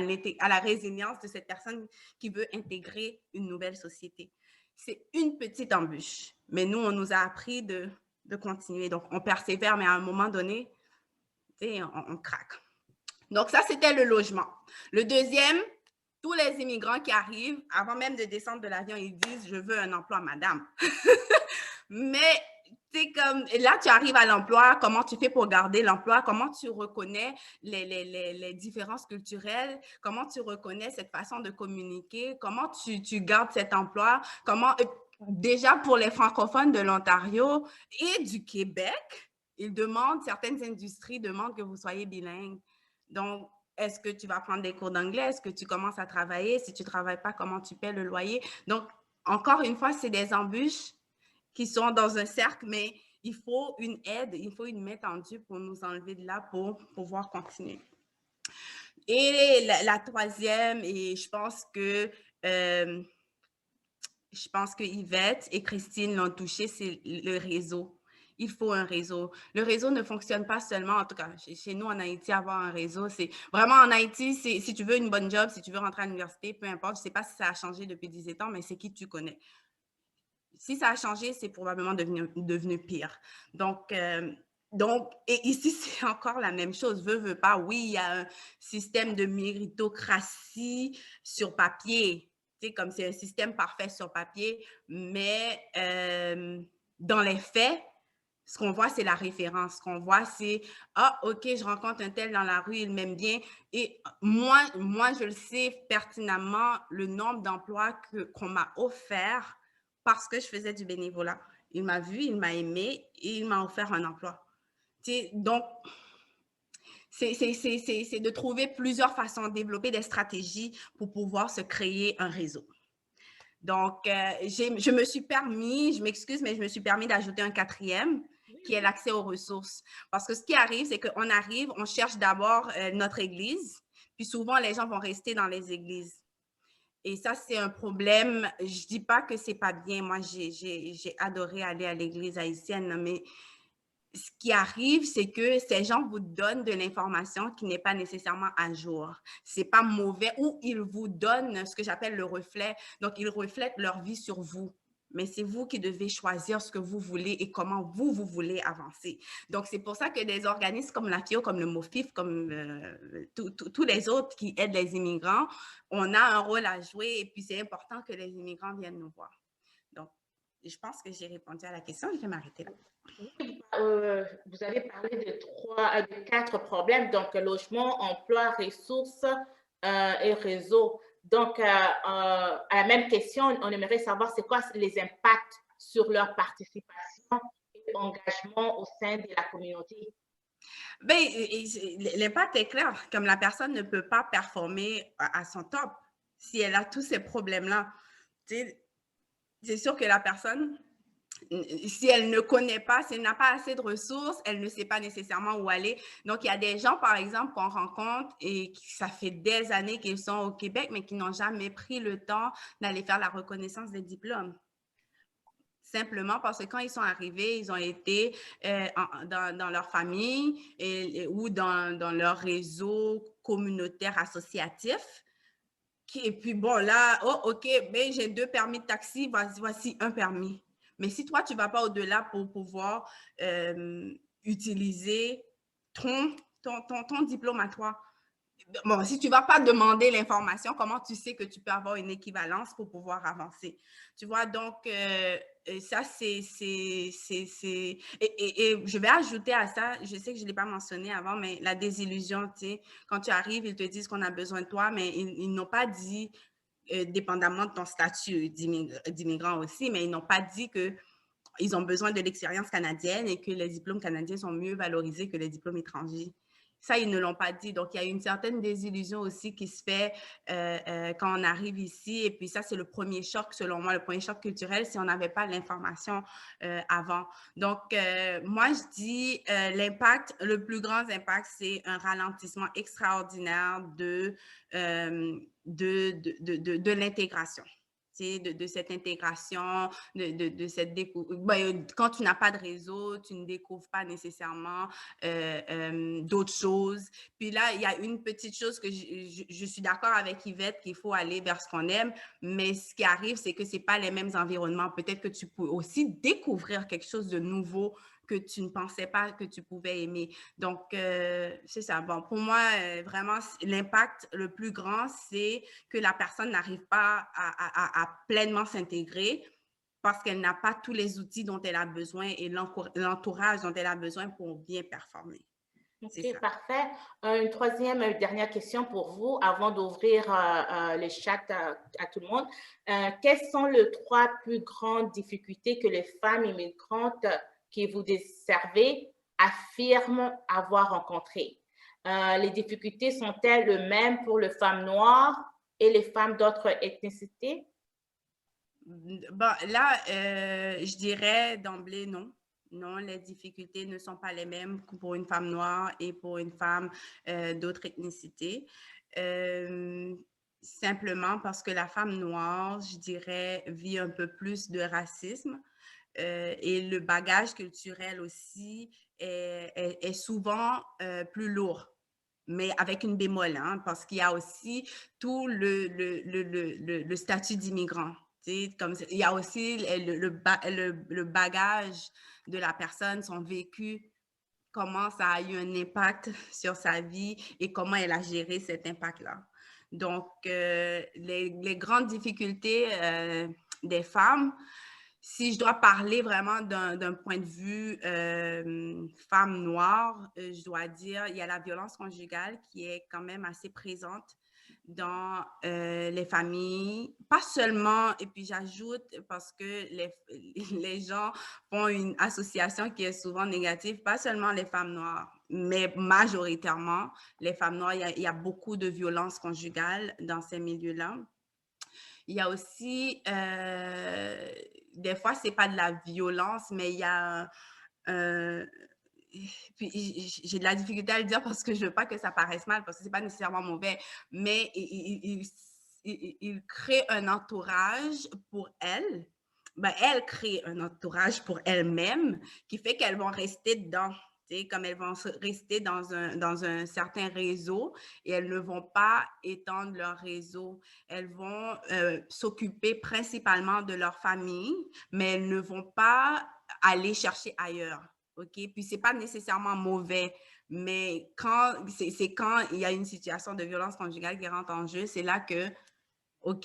la résilience de cette personne qui veut intégrer une nouvelle société. C'est une petite embûche, mais nous, on nous a appris de continuer. Donc, on persévère, mais à un moment donné, on craque. Donc, ça, c'était le logement. Le deuxième, tous les immigrants qui arrivent, avant même de descendre de l'avion, ils disent « Je veux un emploi, madame. » Mais c'est comme, là, tu arrives à l'emploi, comment tu fais pour garder l'emploi? Comment tu reconnais les différences culturelles? Comment tu reconnais cette façon de communiquer? Comment tu gardes cet emploi? Comment, déjà pour les francophones de l'Ontario et du Québec, certaines industries demandent que vous soyez bilingue. Donc, est-ce que tu vas prendre des cours d'anglais? Est-ce que tu commences à travailler? Si tu ne travailles pas, comment tu paies le loyer? Donc, encore une fois, c'est des embûches qui sont dans un cercle, mais il faut une aide, il faut une main tendue pour nous enlever de là pour pouvoir continuer. Et la troisième, et je pense que Yvette et Christine l'ont touché, c'est le réseau. Il faut un réseau. Le réseau ne fonctionne pas seulement, en tout cas, chez nous en Haïti, avoir un réseau, c'est vraiment en Haïti, si tu veux une bonne job, si tu veux rentrer à l'université, peu importe, je ne sais pas si ça a changé depuis 17 ans, mais c'est qui tu connais. Si ça a changé, c'est probablement devenu pire. Donc, et ici, c'est encore la même chose. Veut pas, oui, il y a un système de méritocratie sur papier, comme c'est un système parfait sur papier, mais dans les faits, ce qu'on voit, c'est la référence. Ce qu'on voit, c'est « Ah, OK, je rencontre un tel dans la rue, il m'aime bien. » Et moi, je le sais pertinemment, le nombre d'emplois qu'on m'a offert parce que je faisais du bénévolat. Il m'a vu, il m'a aimé et il m'a offert un emploi. Donc, c'est de trouver plusieurs façons, de développer des stratégies pour pouvoir se créer un réseau. Donc, je me suis permis, je m'excuse, mais je me suis permis d'ajouter un quatrième, qui est l'accès aux ressources. Parce que ce qui arrive, c'est qu'on arrive, on cherche d'abord notre église, puis souvent, les gens vont rester dans les églises. Et ça, c'est un problème. Je ne dis pas que ce n'est pas bien. Moi, j'ai adoré aller à l'église haïtienne, mais ce qui arrive, c'est que ces gens vous donnent de l'information qui n'est pas nécessairement à jour. Ce n'est pas mauvais, ou ils vous donnent ce que j'appelle le reflet. Donc, ils reflètent leur vie sur vous. Mais c'est vous qui devez choisir ce que vous voulez et comment vous voulez avancer. Donc, c'est pour ça que des organismes comme la FIO, comme le MOFIF, comme tous les autres qui aident les immigrants, on a un rôle à jouer et puis c'est important que les immigrants viennent nous voir. Donc, je pense que j'ai répondu à la question. Je vais m'arrêter là. Vous avez parlé de 4 problèmes, donc logement, emploi, ressources et réseau. Donc, à la même question, on aimerait savoir c'est quoi les impacts sur leur participation et engagement au sein de la communauté. Ben, l'impact est clair. Comme la personne ne peut pas performer à son top si elle a tous ces problèmes-là. C'est sûr que la personne, si elle ne connaît pas, si elle n'a pas assez de ressources, elle ne sait pas nécessairement où aller. Donc, il y a des gens, par exemple, qu'on rencontre et ça fait des années qu'ils sont au Québec, mais qui n'ont jamais pris le temps d'aller faire la reconnaissance des diplômes. Simplement parce que quand ils sont arrivés, ils ont été dans leur famille ou dans leur réseau communautaire associatif. Et puis bon, là, oh, OK, mais j'ai 2 permis de taxi, voici un permis. Mais si toi, tu ne vas pas au-delà pour pouvoir utiliser ton diplôme à toi, bon, si tu ne vas pas demander l'information, comment tu sais que tu peux avoir une équivalence pour pouvoir avancer? Tu vois, donc, ça, et je vais ajouter à ça, je sais que je ne l'ai pas mentionné avant, mais la désillusion, tu sais, quand tu arrives, ils te disent qu'on a besoin de toi, mais ils n'ont pas dit, dépendamment de ton statut d'immigrant aussi, mais ils n'ont pas dit qu'ils ont besoin de l'expérience canadienne et que les diplômes canadiens sont mieux valorisés que les diplômes étrangers. Ça, ils ne l'ont pas dit. Donc, il y a une certaine désillusion aussi qui se fait quand on arrive ici. Et puis ça, c'est le premier choc, selon moi, le premier choc culturel, si on n'avait pas l'information avant. Donc, moi, je dis l'impact, le plus grand impact, c'est un ralentissement extraordinaire de l'intégration. De cette intégration, de cette découverte. Ben, quand tu n'as pas de réseau, tu ne découvres pas nécessairement d'autres choses. Puis là, il y a une petite chose que je suis d'accord avec Yvette qu'il faut aller vers ce qu'on aime, mais ce qui arrive, c'est que ce n'est pas les mêmes environnements. Peut-être que tu peux aussi découvrir quelque chose de nouveau que tu ne pensais pas que tu pouvais aimer. Donc, c'est ça. Bon, pour moi, vraiment, l'impact le plus grand, c'est que la personne n'arrive pas à pleinement s'intégrer parce qu'elle n'a pas tous les outils dont elle a besoin et l'entourage dont elle a besoin pour bien performer. OK, parfait. Une troisième, dernière question pour vous avant d'ouvrir le chat à tout le monde. Quelles sont les 3 plus grandes difficultés que les femmes immigrantes que vous desservez affirment avoir rencontrées? Les difficultés sont-elles les mêmes pour les femmes noires et les femmes d'autres ethnicités? Bon, là, je dirais d'emblée non. Non, les difficultés ne sont pas les mêmes que pour une femme noire et pour une femme d'autres ethnicités. Simplement parce que la femme noire, je dirais, vit un peu plus de racisme et le bagage culturel aussi est souvent plus lourd, mais avec une bémol, hein, parce qu'il y a aussi tout le statut d'immigrant. Comme, il y a aussi le bagage de la personne, son vécu, comment ça a eu un impact sur sa vie et comment elle a géré cet impact-là. Donc, les grandes difficultés des femmes, si je dois parler vraiment d'un point de vue femme noire, je dois dire il y a la violence conjugale qui est quand même assez présente dans les familles, pas seulement, et puis j'ajoute parce que les gens font une association qui est souvent négative, pas seulement les femmes noires, mais majoritairement les femmes noires, il y a beaucoup de violence conjugale dans ces milieux-là. Il y a aussi, des fois, ce n'est pas de la violence, mais il y a puis j'ai de la difficulté à le dire parce que je ne veux pas que ça paraisse mal, parce que ce n'est pas nécessairement mauvais, mais il crée un entourage pour elle. Ben, elle crée un entourage pour elle-même qui fait qu'elles vont rester dedans. Comme elles vont rester dans un certain réseau et elles ne vont pas étendre leur réseau. Elles vont s'occuper principalement de leur famille, mais elles ne vont pas aller chercher ailleurs. OK? Puis, ce n'est pas nécessairement mauvais, mais c'est quand il y a une situation de violence conjugale qui rentre en jeu, c'est là que, OK,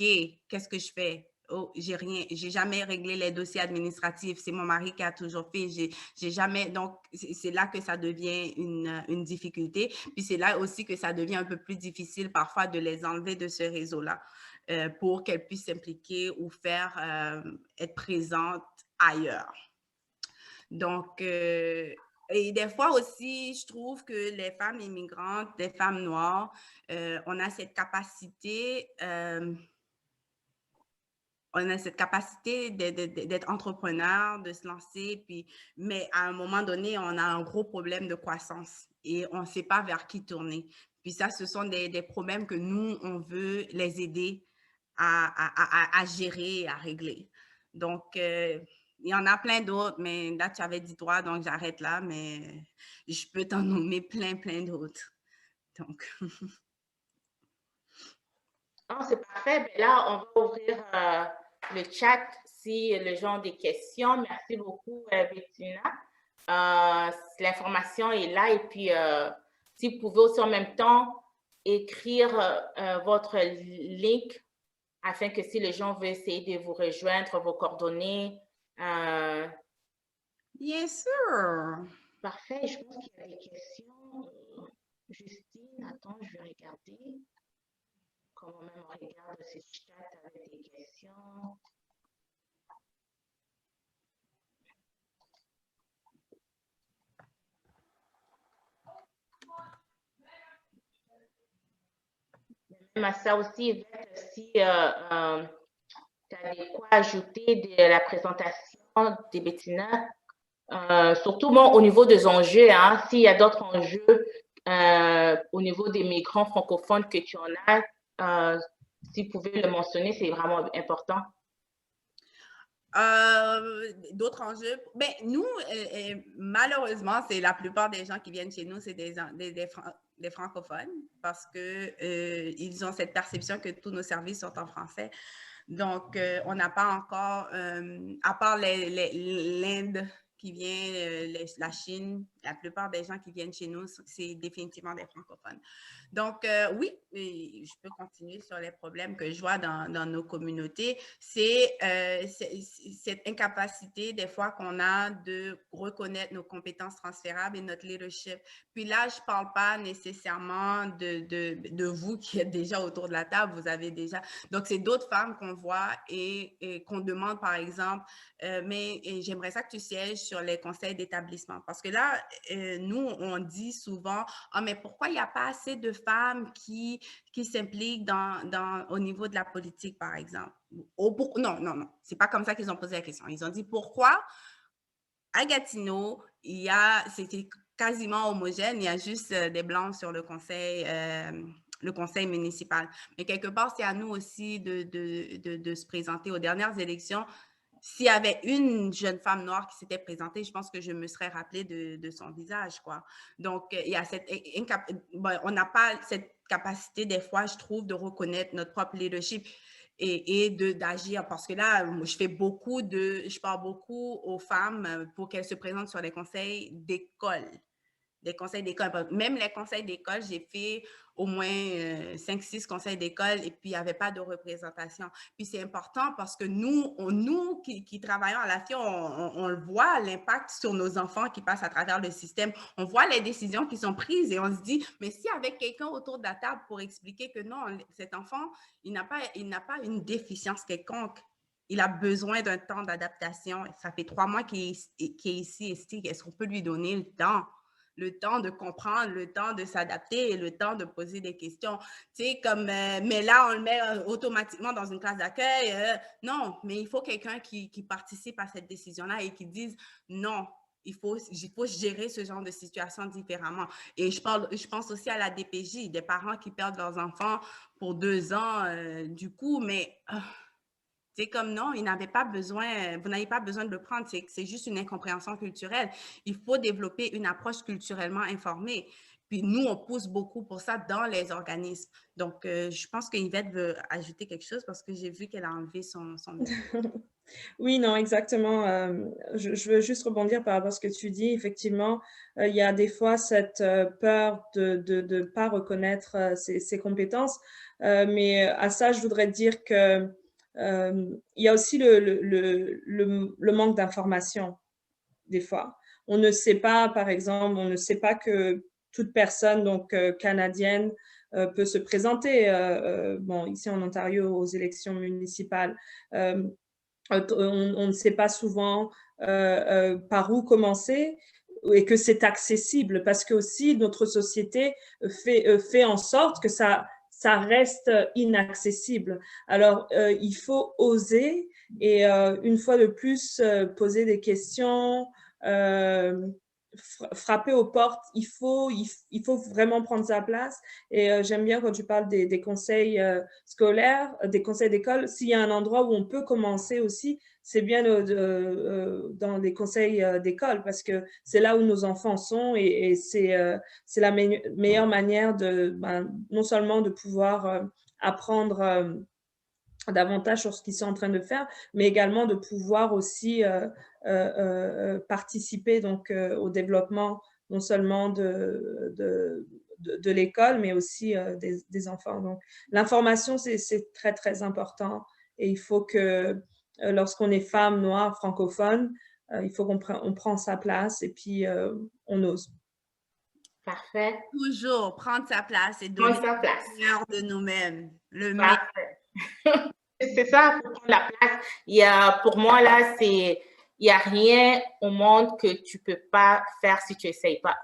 qu'est-ce que je fais? oh, j'ai jamais réglé les dossiers administratifs. C'est mon mari qui a toujours fait. J'ai jamais, donc c'est là que ça devient une difficulté. Puis c'est là aussi que ça devient un peu plus difficile parfois de les enlever de ce réseau-là pour qu'elles puissent s'impliquer ou être présentes ailleurs. Donc, et des fois aussi, je trouve que les femmes immigrantes, les femmes noires, on a cette capacité d'être entrepreneur, de se lancer, mais à un moment donné, on a un gros problème de croissance et on ne sait pas vers qui tourner. Puis ça, ce sont des problèmes que nous, on veut les aider à gérer, à régler. Donc, il y en a plein d'autres, mais là, tu avais dit toi, donc j'arrête là, mais je peux t'en nommer plein d'autres. Donc. Non, c'est parfait. Mais là, on va ouvrir le chat si les gens ont des questions. Merci beaucoup, Bettina. L'information est là. Et puis, si vous pouvez aussi en même temps écrire votre link afin que si les gens veulent essayer de vous rejoindre, vos coordonnées. Bien sûr. Parfait. Je pense qu'il y a des questions. Justine, attends, je vais regarder. Comment même on regarde ce chat avec des questions. Même à ça aussi, Yvette, si tu as des quoi ajouter de la présentation de Bettina, surtout bon, au niveau des enjeux, hein, s'il y a d'autres enjeux au niveau des migrants francophones que tu en as, si vous pouvez le mentionner, c'est vraiment important. D'autres enjeux. Ben, nous, malheureusement, c'est la plupart des gens qui viennent chez nous, c'est des francophones parce qu'ils ont cette perception que tous nos services sont en français. Donc, on n'a pas encore, à part l'Inde qui vient, la Chine, la plupart des gens qui viennent chez nous, c'est définitivement des francophones. Donc, oui, je peux continuer sur les problèmes que je vois dans nos communautés. C'est cette incapacité des fois qu'on a de reconnaître nos compétences transférables et notre leadership. Puis là, je ne parle pas nécessairement de vous qui êtes déjà autour de la table, vous avez déjà... Donc, c'est d'autres femmes qu'on voit et qu'on demande, par exemple, mais j'aimerais ça que tu sièges sur les conseils d'établissement. Parce que là, nous, on dit souvent, ah, mais pourquoi il n'y a pas assez de femmes qui s'impliquent au niveau de la politique, par exemple? Non, c'est pas comme ça qu'ils ont posé la question. Ils ont dit, pourquoi à Gatineau, c'était quasiment homogène, il y a juste des blancs sur le conseil municipal. Mais quelque part, c'est à nous aussi de se présenter aux dernières élections. S'il y avait une jeune femme noire qui s'était présentée, je pense que je me serais rappelée de son visage, quoi. Donc, il y a on n'a pas cette capacité, des fois, je trouve, de reconnaître notre propre leadership et d'agir. Parce que là, je parle beaucoup aux femmes pour qu'elles se présentent sur les conseils d'école. Même les conseils d'école, j'ai fait au moins 5-6 conseils d'école et puis il n'y avait pas de représentation. Puis c'est important parce que nous qui travaillons à la FIA, on le voit, l'impact sur nos enfants qui passent à travers le système. On voit les décisions qui sont prises et on se dit, mais s'il y avait quelqu'un autour de la table pour expliquer que non, cet enfant, il n'a pas une déficience quelconque. Il a besoin d'un temps d'adaptation. Ça fait 3 mois qu'il est ici. Est-ce qu'on peut lui donner le temps de comprendre, le temps de s'adapter et le temps de poser des questions. Tu sais, mais là, on le met automatiquement dans une classe d'accueil. Non, mais il faut quelqu'un qui participe à cette décision-là et qui dise non. Il faut gérer ce genre de situation différemment. Et je pense aussi à la DPJ, des parents qui perdent leurs enfants pour 2 ans du coup, mais... C'est comme non, vous n'avez pas besoin de le prendre, c'est juste une incompréhension culturelle. Il faut développer une approche culturellement informée. Puis nous, on pousse beaucoup pour ça dans les organismes. Donc, je pense qu'Yvette veut ajouter quelque chose parce que j'ai vu qu'elle a enlevé son Oui, non, exactement. Je veux juste rebondir par rapport à ce que tu dis. Effectivement, il y a des fois cette peur de ne pas reconnaître ses compétences. Mais à ça, je voudrais dire que il y a aussi le manque d'information, des fois. On ne sait pas, par exemple, on ne sait pas que toute personne donc, canadienne peut se présenter, bon, ici en Ontario, aux élections municipales. On ne sait pas souvent par où commencer et que c'est accessible parce que aussi notre société fait en sorte que ça reste inaccessible. Alors, il faut oser et une fois de plus poser des questions, frapper aux portes. Il faut vraiment prendre sa place. Et j'aime bien quand tu parles des conseils scolaires, des conseils d'école. S'il y a un endroit où on peut commencer aussi, c'est bien dans les conseils d'école parce que c'est là où nos enfants sont et c'est la meilleure manière non seulement de pouvoir apprendre davantage sur ce qu'ils sont en train de faire, mais également de pouvoir aussi participer donc, au développement non seulement de l'école, mais aussi des enfants. Donc, l'information, c'est très, très important et il faut que lorsqu'on est femme noire francophone, il faut qu'on prend sa place et puis on ose. Parfait. Toujours prendre sa place et donner le meilleur de nous-mêmes. Le meilleur. C'est ça, faut prendre la place. Pour moi, là, il n'y a rien au monde que tu ne peux pas faire si tu n'essayes pas.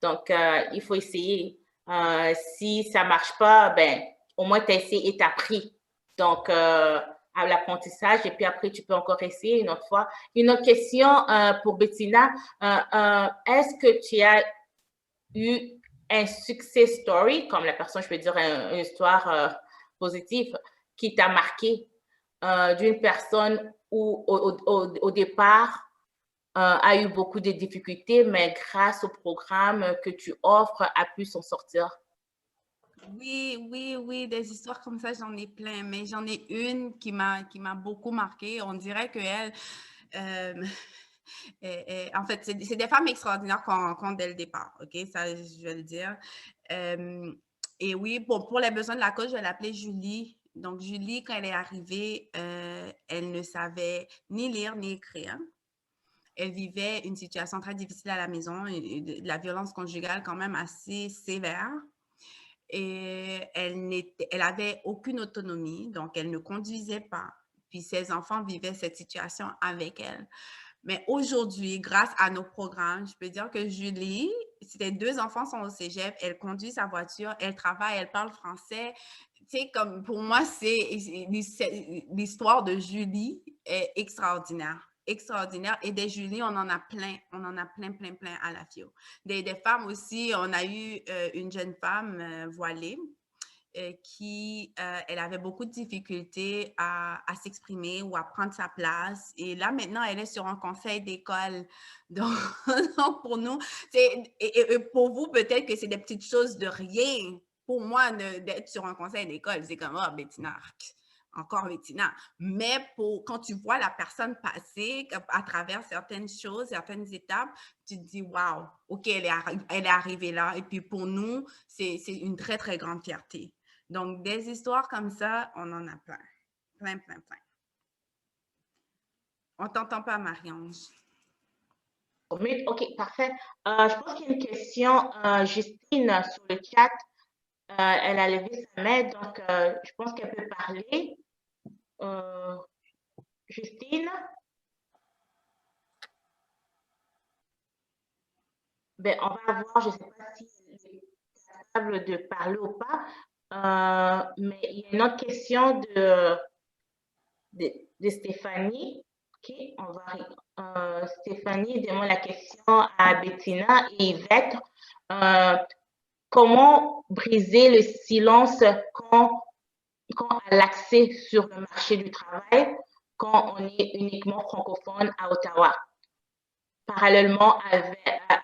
Donc, il faut essayer. Si ça ne marche pas, ben, au moins, tu as essayé et tu as appris. Donc, à l'apprentissage, et puis après, tu peux encore essayer une autre fois. Une autre question pour Bettina. Est-ce que tu as eu un success story, comme la personne, je peux dire, une histoire positive, qui t'a marqué d'une personne où au départ a eu beaucoup de difficultés, mais grâce au programme que tu offres, a pu s'en sortir? Oui, des histoires comme ça, j'en ai plein, mais j'en ai une qui m'a beaucoup marquée. On dirait qu'elle, en fait, c'est des femmes extraordinaires qu'on compte dès le départ, OK? Ça, je vais le dire. Et oui, pour les besoins de la cause, je vais l'appeler Julie. Donc, Julie, quand elle est arrivée, elle ne savait ni lire ni écrire. Elle vivait une situation très difficile à la maison, et de la violence conjugale quand même assez sévère. Et elle avait aucune autonomie, donc elle ne conduisait pas. Puis ses enfants vivaient cette situation avec elle. Mais aujourd'hui, grâce à nos programmes, je peux dire que Julie, ses 2 enfants sont au cégep, elle conduit sa voiture, elle travaille, elle parle français. Tu sais, comme pour moi, l'histoire de Julie est extraordinaire. Extraordinaire. Et des Julie, on en a plein. On en a plein à la FIO. Des femmes aussi, on a eu une jeune femme voilée qui, elle avait beaucoup de difficultés à s'exprimer ou à prendre sa place. Et là, maintenant, elle est sur un conseil d'école. Donc, pour nous, et pour vous, peut-être que c'est des petites choses de rien. Pour moi, d'être sur un conseil d'école, c'est comme, oh, Bettina, encore Bettina. Mais quand tu vois la personne passer à travers certaines choses, certaines étapes, tu te dis, waouh, OK, elle est arrivée là. Et puis pour nous, c'est une très, très grande fierté. Donc, des histoires comme ça, on en a plein. Plein. On ne t'entend pas, Marie-Ange. OK, parfait. Je pense qu'il y a une question, Justine, sur le chat. Elle a levé sa main, donc je pense qu'elle peut parler. Justine? Ben, on va voir, je ne sais pas si elle est capable de parler ou pas. Mais il y a une autre question de Stéphanie. OK, on va. Stéphanie demande la question à Bettina et Yvette. Comment briser le silence quand à l'accès sur le marché du travail quand on est uniquement francophone à Ottawa? Parallèlement,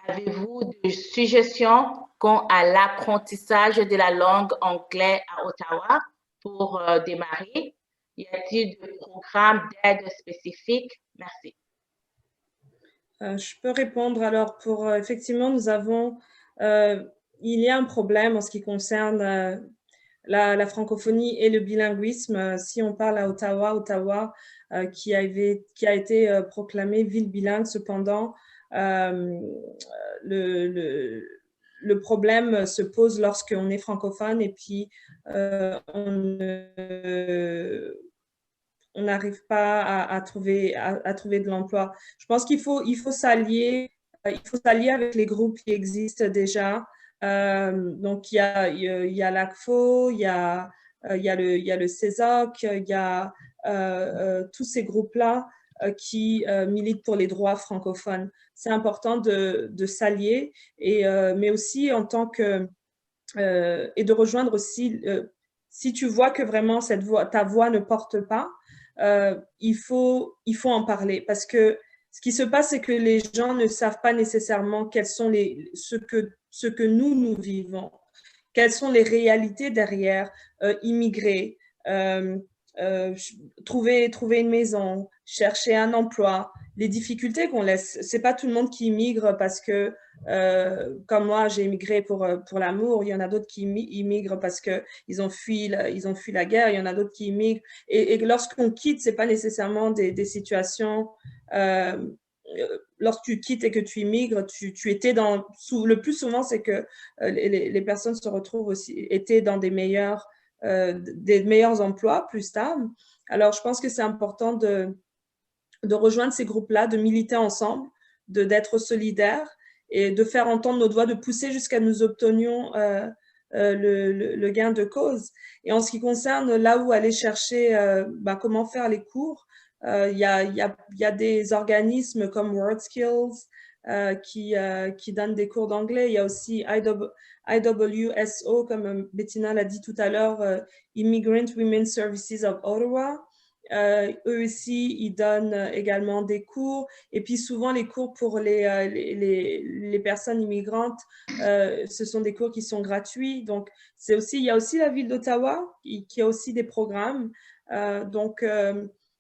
avez-vous des suggestions quant à l'apprentissage de la langue anglaise à Ottawa pour démarrer? Y a-t-il des programmes d'aide spécifiques? Merci. Je peux répondre. Alors, effectivement, il y a un problème en ce qui concerne la francophonie et le bilinguisme. Si on parle à Ottawa qui a été proclamée ville bilingue, cependant, le problème se pose lorsqu'on est francophone et puis on n'arrive pas à trouver de l'emploi. Je pense qu'il faut s'allier avec les groupes qui existent déjà. Donc, il y a l'ACFO, il y a le CESOC, il y a tous ces groupes-là qui militent pour les droits francophones. C'est important de s'allier, mais aussi en tant que... et de rejoindre aussi, si tu vois que vraiment ta voix ne porte pas, il faut en parler parce que ce qui se passe, c'est que les gens ne savent pas nécessairement quels sont ce que nous vivons, quelles sont les réalités derrière immigrer, trouver une maison, chercher un emploi, les difficultés qu'on laisse. C'est pas tout le monde qui immigre parce que, comme moi, j'ai immigré pour l'amour. Il y en a d'autres qui immigrent parce qu'ils ont fui la guerre. Il y en a d'autres qui immigrent. Et lorsqu'on quitte, c'est pas nécessairement des situations... lorsque tu quittes et que tu immigres, tu étais le plus souvent, c'est que les personnes se retrouvent aussi, étaient dans des meilleurs emplois, plus stables. Alors, je pense que c'est important de rejoindre ces groupes-là, de militer ensemble, d'être solidaires et de faire entendre nos voix, de pousser jusqu'à nous obtenions le gain de cause. Et en ce qui concerne là où aller chercher, comment faire les cours, il y a des organismes comme WorldSkills qui donnent des cours d'anglais. Il y a aussi IWSO, comme Bettina l'a dit tout à l'heure, Immigrant Women's Services of Ottawa. Eux aussi, ils donnent également des cours. Et puis souvent, les cours pour les personnes immigrantes, ce sont des cours qui sont gratuits. Donc, il y a aussi la ville d'Ottawa qui a aussi des programmes.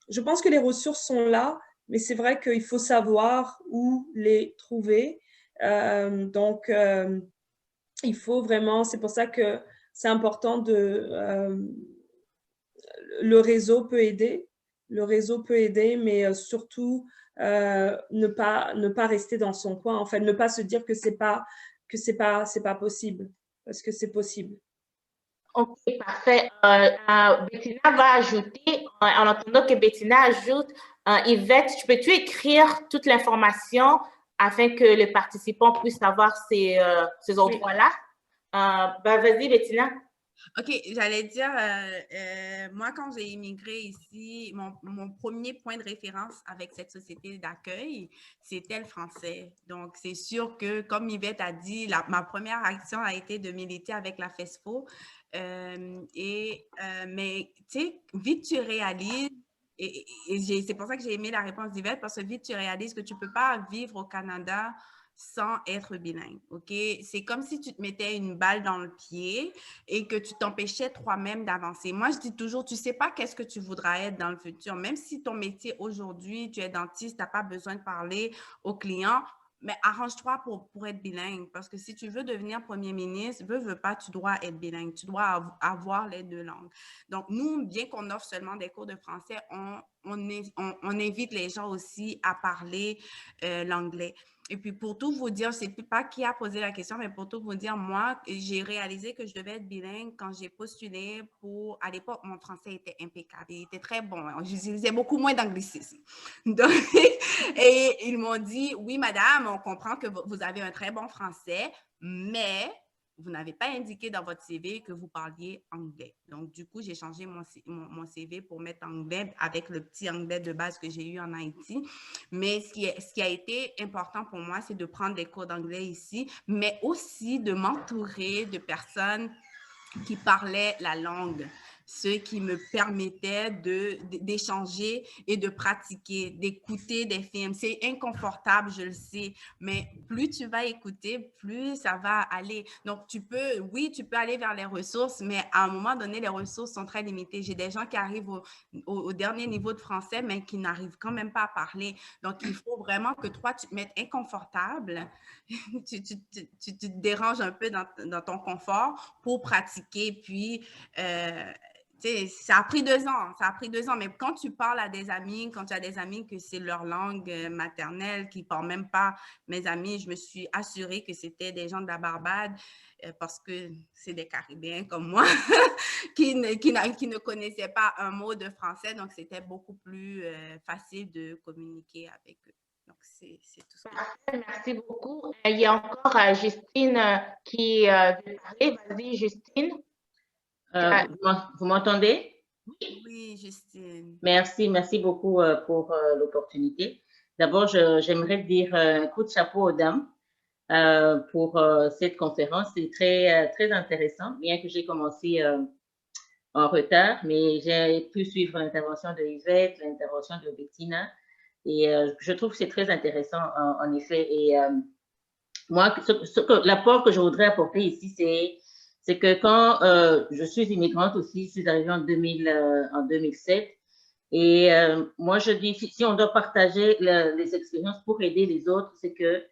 Je pense que les ressources sont là, mais c'est vrai qu'il faut savoir où les trouver. Il faut vraiment, c'est pour ça que c'est important le réseau peut aider. Le réseau peut aider, mais surtout ne pas rester dans son coin. En fait, ne pas se dire que c'est pas possible, parce que c'est possible. Ok, parfait. Bettina va ajouter, en attendant que Bettina ajoute, Yvette, peux-tu écrire toute l'information afin que les participants puissent avoir ces endroits-là? Vas-y, Bettina. OK, j'allais dire, moi, quand j'ai immigré ici, mon premier point de référence avec cette société d'accueil, c'était le français. Donc, c'est sûr que, comme Yvette a dit, ma première action a été de militer avec la FESFO. Mais, tu sais, vite, tu réalises, et c'est pour ça que j'ai aimé la réponse d'Yvette, parce que vite, tu réalises que tu ne peux pas vivre au Canada sans être bilingue, OK? C'est comme si tu te mettais une balle dans le pied et que tu t'empêchais toi-même d'avancer. Moi, je dis toujours, tu ne sais pas qu'est-ce que tu voudras être dans le futur. Même si ton métier aujourd'hui, tu es dentiste, tu n'as pas besoin de parler aux clients, mais arrange-toi pour être bilingue. Parce que si tu veux devenir premier ministre, veux pas, tu dois être bilingue. Tu dois avoir les deux langues. Donc, nous, bien qu'on offre seulement des cours de français, on invite les gens aussi à parler l'anglais. Et puis, pour tout vous dire, je ne sais pas qui a posé la question, mais pour tout vous dire, moi, j'ai réalisé que je devais être bilingue quand j'ai postulé pour... À l'époque, mon français était impeccable. Il était très bon. J'utilisais beaucoup moins d'anglicisme. Et ils m'ont dit, oui, madame, on comprend que vous avez un très bon français, mais vous n'avez pas indiqué dans votre CV que vous parliez anglais. Donc, du coup, j'ai changé mon CV pour mettre anglais avec le petit anglais de base que j'ai eu en Haïti. Mais ce qui a été important pour moi, c'est de prendre des cours d'anglais ici, mais aussi de m'entourer de personnes qui parlaient la langue. ceux qui me permettaient d'échanger et de pratiquer, d'écouter des films. C'est inconfortable, je le sais, mais plus tu vas écouter, plus ça va aller. Donc, oui, tu peux aller vers les ressources, mais à un moment donné, les ressources sont très limitées. J'ai des gens qui arrivent au dernier niveau de français, mais qui n'arrivent quand même pas à parler. Donc, il faut vraiment que toi, tu te mettes inconfortable, tu te déranges un peu dans ton confort pour pratiquer. Puis, ça a pris 2 ans, mais quand tu parles à des amis, quand tu as des amis que c'est leur langue maternelle, qui ne parlent même pas, mes amis, je me suis assurée que c'était des gens de la Barbade, parce que c'est des Caribéens comme moi, qui ne connaissaient pas un mot de français, donc c'était beaucoup plus facile de communiquer avec eux. Donc, c'est tout ce que Merci beaucoup. Il y a encore Justine qui veut parler. Vas-y, Justine. Vous m'entendez? Oui, Justine. Merci beaucoup pour l'opportunité. D'abord, j'aimerais dire un coup de chapeau aux dames pour cette conférence. C'est très intéressant, bien que j'ai commencé en retard, mais j'ai pu suivre l'intervention de Yvette, l'intervention de Bettina, et je trouve que c'est très intéressant en effet. Et moi, l'apport que je voudrais apporter ici, c'est que quand je suis immigrante aussi, je suis arrivée en 2007, et moi je dis, si on doit partager les expériences pour aider les autres, c'est que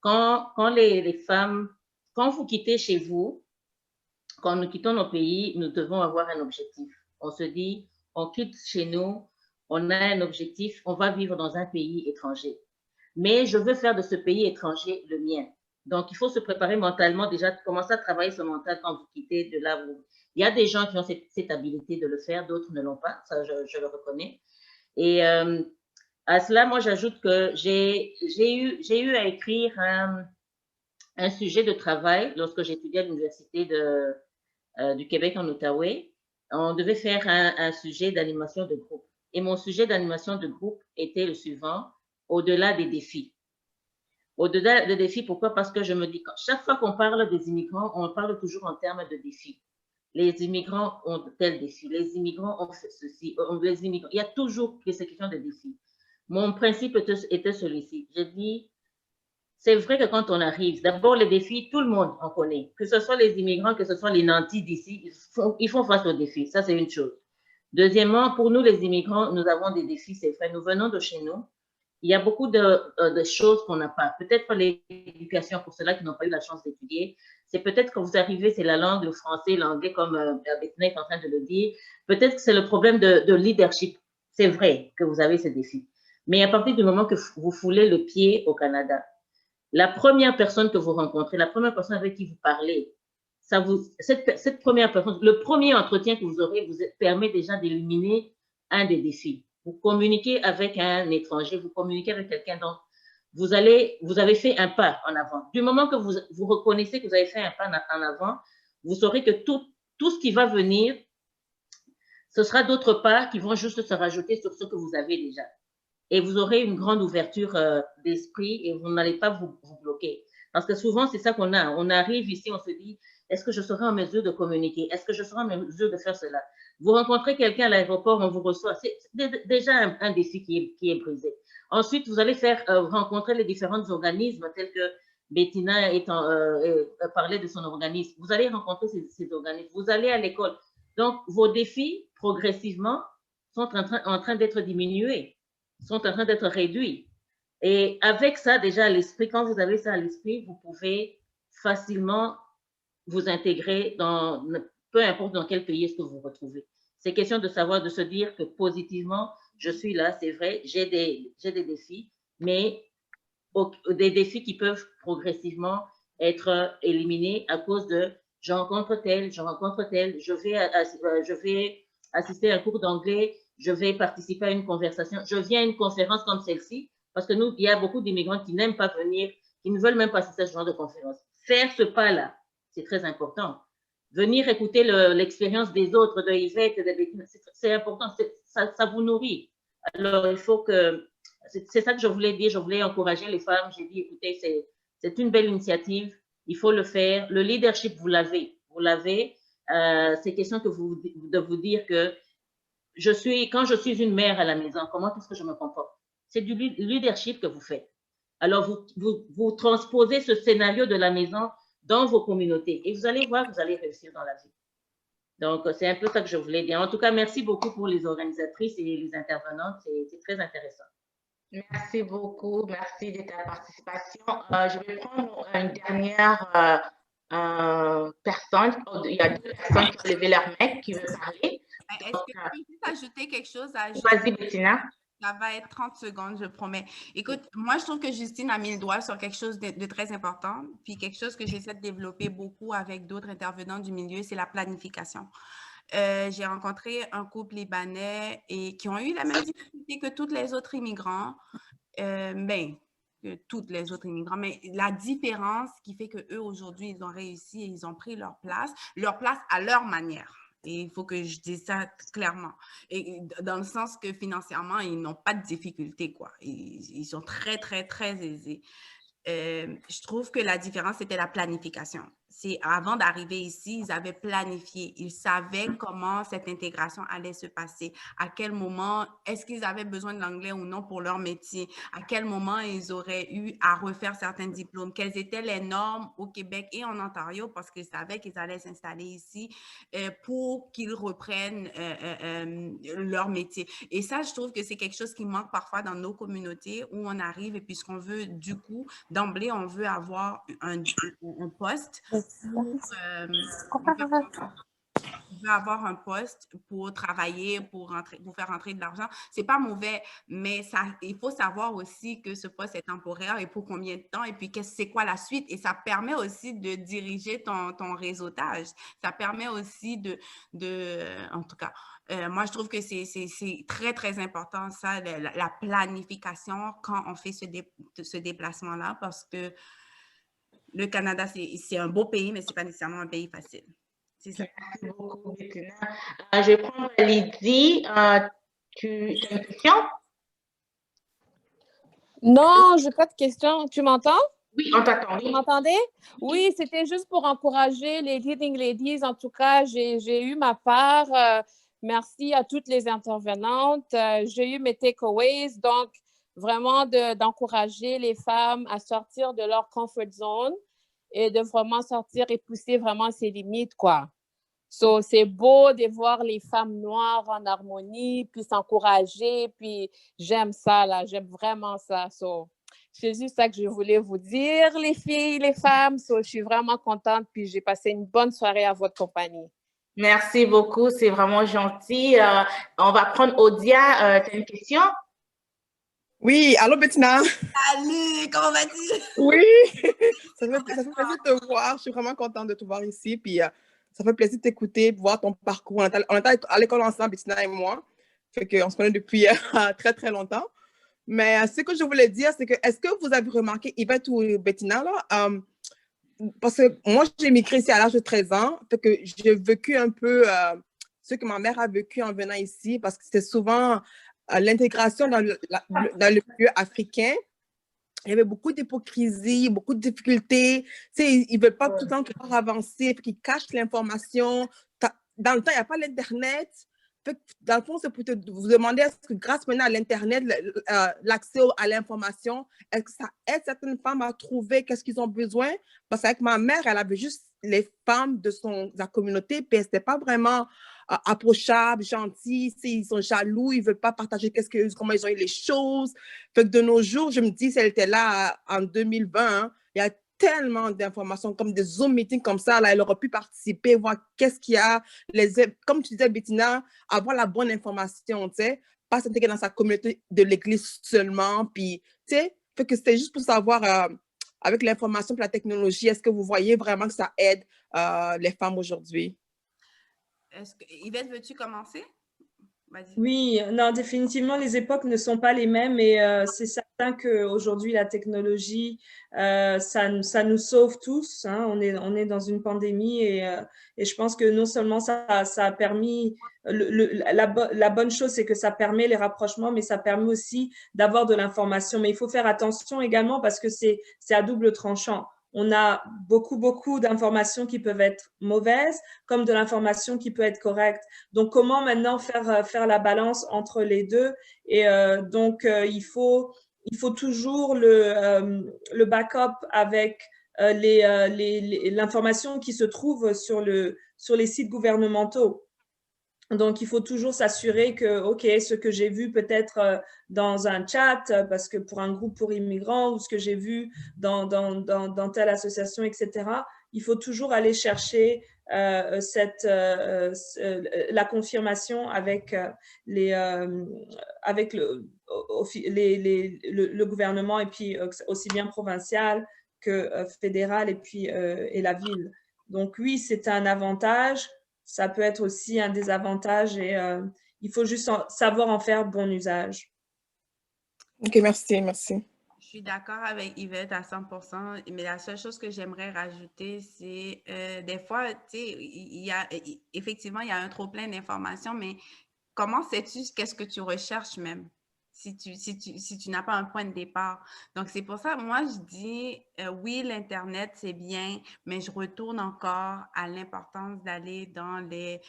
quand les femmes, quand vous quittez chez vous, quand nous quittons nos pays, nous devons avoir un objectif. On se dit, on quitte chez nous, on a un objectif, on va vivre dans un pays étranger. Mais je veux faire de ce pays étranger le mien. Donc, il faut se préparer mentalement, déjà, commencer à travailler son mental quand vous quittez de là où... Il y a des gens qui ont cette habilité de le faire, d'autres ne l'ont pas, ça je le reconnais. Et à cela, moi, j'ajoute que j'ai eu à écrire un sujet de travail lorsque j'étudiais à l'Université du Québec en Outaouais. On devait faire un sujet d'animation de groupe. Et mon sujet d'animation de groupe était le suivant, au-delà des défis. Au-delà des défis, pourquoi? Parce que je me dis, chaque fois qu'on parle des immigrants, on parle toujours en termes de défis. Les immigrants ont tel défi, les immigrants ont fait ceci, les immigrants, il y a toujours ces questions de défis. Mon principe était celui-ci. J'ai dit, c'est vrai que quand on arrive, d'abord les défis, tout le monde en connaît. Que ce soit les immigrants, que ce soit les nantis d'ici, ils font face aux défis. Ça, c'est une chose. Deuxièmement, pour nous, les immigrants, nous avons des défis, c'est vrai. Nous venons de chez nous. Il y a beaucoup de choses qu'on n'a pas. Peut-être l'éducation, pour ceux-là qui n'ont pas eu la chance d'étudier. C'est peut-être que vous arrivez, c'est la langue, le français, l'anglais, comme Bettina est en train de le dire. Peut-être que c'est le problème de leadership. C'est vrai que vous avez ces défis. Mais à partir du moment que vous foulez le pied au Canada, la première personne que vous rencontrez, la première personne avec qui vous parlez, cette première personne, le premier entretien que vous aurez vous permet déjà d'éliminer un des défis. Vous communiquez avec un étranger, vous communiquez avec quelqu'un, donc vous avez fait un pas en avant. Du moment que vous reconnaissez que vous avez fait un pas en avant, vous saurez que tout ce qui va venir, ce sera d'autres pas qui vont juste se rajouter sur ce que vous avez déjà. Et vous aurez une grande ouverture d'esprit et vous n'allez pas vous bloquer. Parce que souvent, c'est ça qu'on a. On arrive ici, on se dit, est-ce que je serai en mesure de communiquer? Est-ce que je serai en mesure de faire cela? Vous rencontrez quelqu'un à l'aéroport, on vous reçoit. C'est déjà un défi qui est brisé. Ensuite, vous allez rencontrer les différents organismes tels que Bettina parlait de son organisme. Vous allez rencontrer ces organismes. Vous allez à l'école. Donc, vos défis, progressivement, sont en train d'être diminués, sont en train d'être réduits. Et avec ça, déjà à l'esprit, quand vous avez ça à l'esprit, vous pouvez facilement vous intégrer dans, peu importe dans quel pays est-ce que vous vous retrouvez. C'est question de savoir, de se dire que positivement, je suis là, c'est vrai, j'ai des défis, mais des défis qui peuvent progressivement être éliminés à cause de je rencontre tel, je vais assister à un cours d'anglais, je vais participer à une conversation, je viens à une conférence comme celle-ci, parce que nous, il y a beaucoup d'immigrants qui n'aiment pas venir, qui ne veulent même pas assister à ce genre de conférence. Faire ce pas-là, c'est très important. Venir écouter l'expérience des autres, de Yvette, c'est important, ça vous nourrit. Alors, il faut que, c'est ça que je voulais dire, je voulais encourager les femmes. J'ai dit, écoutez, c'est une belle initiative, il faut le faire. Le leadership, vous l'avez. c'est question de vous dire que quand je suis une mère à la maison, comment est-ce que je me comporte? C'est du leadership que vous faites. Alors, vous transposez ce scénario de la maison dans vos communautés et vous allez voir que vous allez réussir dans la vie. Donc, c'est un peu ça que je voulais dire. En tout cas, merci beaucoup pour les organisatrices et les intervenantes. C'est très intéressant. Merci beaucoup. Merci de ta participation. Je vais prendre une dernière personne. Il y a 2 personnes qui ont levé leur main, qui veulent parler. Est-ce que tu peux juste ajouter quelque chose à Vas-y, Bettina. Ça va être 30 secondes, je promets. Écoute, moi, je trouve que Justine a mis le doigt sur quelque chose de très important, puis quelque chose que j'essaie de développer beaucoup avec d'autres intervenants du milieu, c'est la planification. J'ai rencontré un couple libanais et qui ont eu la même difficulté que tous les autres immigrants, que toutes les autres immigrants, mais la différence qui fait qu'eux, aujourd'hui, ils ont réussi et ils ont pris leur place à leur manière. Et il faut que je dise ça clairement. Et dans le sens que financièrement, ils n'ont pas de difficultés, quoi. Ils sont très, très, très aisés. Je trouve que la différence, c'était la planification. C'est avant d'arriver ici, ils avaient planifié. Ils savaient comment cette intégration allait se passer. À quel moment, est-ce qu'ils avaient besoin de l'anglais ou non pour leur métier? À quel moment ils auraient eu à refaire certains diplômes? Quelles étaient les normes au Québec et en Ontario? Parce qu'ils savaient qu'ils allaient s'installer ici pour qu'ils reprennent leur métier. Et ça, je trouve que c'est quelque chose qui manque parfois dans nos communautés où on arrive et puis ce qu'on veut, du coup, d'emblée, on veut avoir un poste. On veut avoir un poste pour travailler, pour faire rentrer de l'argent. C'est pas mauvais, mais il faut savoir aussi que ce poste est temporaire et pour combien de temps et puis c'est quoi la suite. Et ça permet aussi de diriger ton réseautage. Ça permet aussi en tout cas, moi, je trouve que c'est très, très important, ça, la planification quand on fait ce déplacement-là parce que le Canada, c'est un beau pays, mais ce n'est pas nécessairement un pays facile. C'est ça. Merci beaucoup, Bettina. Je vais prendre Lydie. Tu as une question? Non, je n'ai pas de question. Tu m'entends? Oui, on t'attend. Vous m'entendez? Oui, c'était juste pour encourager les Leading Ladies. En tout cas, j'ai eu ma part. Merci à toutes les intervenantes. J'ai eu mes takeaways. Donc, vraiment d'encourager les femmes à sortir de leur comfort zone et de vraiment sortir et pousser vraiment ses limites, quoi. So, c'est beau de voir les femmes noires en harmonie, puis s'encourager, puis j'aime ça, là, j'aime vraiment ça. So, c'est juste ça que je voulais vous dire, les filles, les femmes. So, je suis vraiment contente, puis j'ai passé une bonne soirée à votre compagnie. Merci beaucoup, c'est vraiment gentil. On va prendre Odia. Tu as une question? Oui, allô Bettina. Salut, comment vas-tu? Oui, ça fait plaisir de te voir. Je suis vraiment contente de te voir ici. Puis ça fait plaisir de t'écouter, de voir ton parcours. On était à l'école ensemble, Bettina et moi. Fait qu'on se connaît depuis très, très longtemps. Mais ce que je voulais dire, c'est que est-ce que vous avez remarqué, Yvette ou Bettina, là, parce que moi, j'ai migré ici à l'âge de 13 ans. Fait que j'ai vécu un peu ce que ma mère a vécu en venant ici, parce que c'était souvent l'intégration dans le milieu africain. Il y avait beaucoup d'hypocrisie, beaucoup de difficultés. Tu sais, ils ne veulent pas tout le temps avancer, ils cachent l'information. Dans le temps, il n'y a pas l'Internet. Dans le fond, c'est pour vous demander est-ce que grâce maintenant à l'Internet, l'accès à l'information, est-ce que ça aide certaines femmes à trouver qu'est-ce qu'ils ont besoin? Parce qu'avec ma mère, elle avait juste les femmes de sa communauté, puis c'était pas vraiment approchables, gentils, ils sont jaloux, ils ne veulent pas partager comment ils ont eu les choses. Fait que de nos jours, je me dis, si elle était là en 2020, hein, il y a tellement d'informations, comme des Zoom meetings comme ça, là, elle aurait pu participer, voir qu'est-ce qu'il y a, comme tu disais, Bettina, avoir la bonne information, tu sais, pas s'intégrer dans sa communauté de l'Église seulement, puis, tu sais, fait que c'était juste pour savoir, avec l'information et la technologie, est-ce que vous voyez vraiment que ça aide les femmes aujourd'hui? Yvette, veux-tu commencer? Oui, non, définitivement, les époques ne sont pas les mêmes et c'est certain qu'aujourd'hui, la technologie, ça nous sauve tous. Hein. On est dans une pandémie et je pense que non seulement ça a permis, la bonne chose, c'est que ça permet les rapprochements, mais ça permet aussi d'avoir de l'information. Mais il faut faire attention également parce que c'est à double tranchant. on a beaucoup d'informations qui peuvent être mauvaises, comme de l'information qui peut être correcte. Donc, comment maintenant faire la balance entre les deux? Et donc, il faut toujours le backup avec l'information qui se trouve sur les sites gouvernementaux. Donc, il faut toujours s'assurer que, OK, ce que j'ai vu peut-être dans un chat, parce que pour un groupe pour immigrants, ou ce que j'ai vu dans telle association, etc., il faut toujours aller chercher la confirmation avec le gouvernement, et puis aussi bien provincial que fédéral, et puis et la ville. Donc, oui, c'est un avantage. Ça peut être aussi un désavantage, et il faut juste savoir en faire bon usage. OK, merci. Je suis d'accord avec Yvette à 100%, mais la seule chose que j'aimerais rajouter, c'est des fois, tu sais, effectivement, il y a un trop-plein d'informations, mais comment sais-tu qu'est-ce que tu recherches même? Si tu n'as pas un point de départ. Donc, c'est pour ça, moi, je dis, oui, l'Internet, c'est bien, mais je retourne encore à l'importance d'aller dans les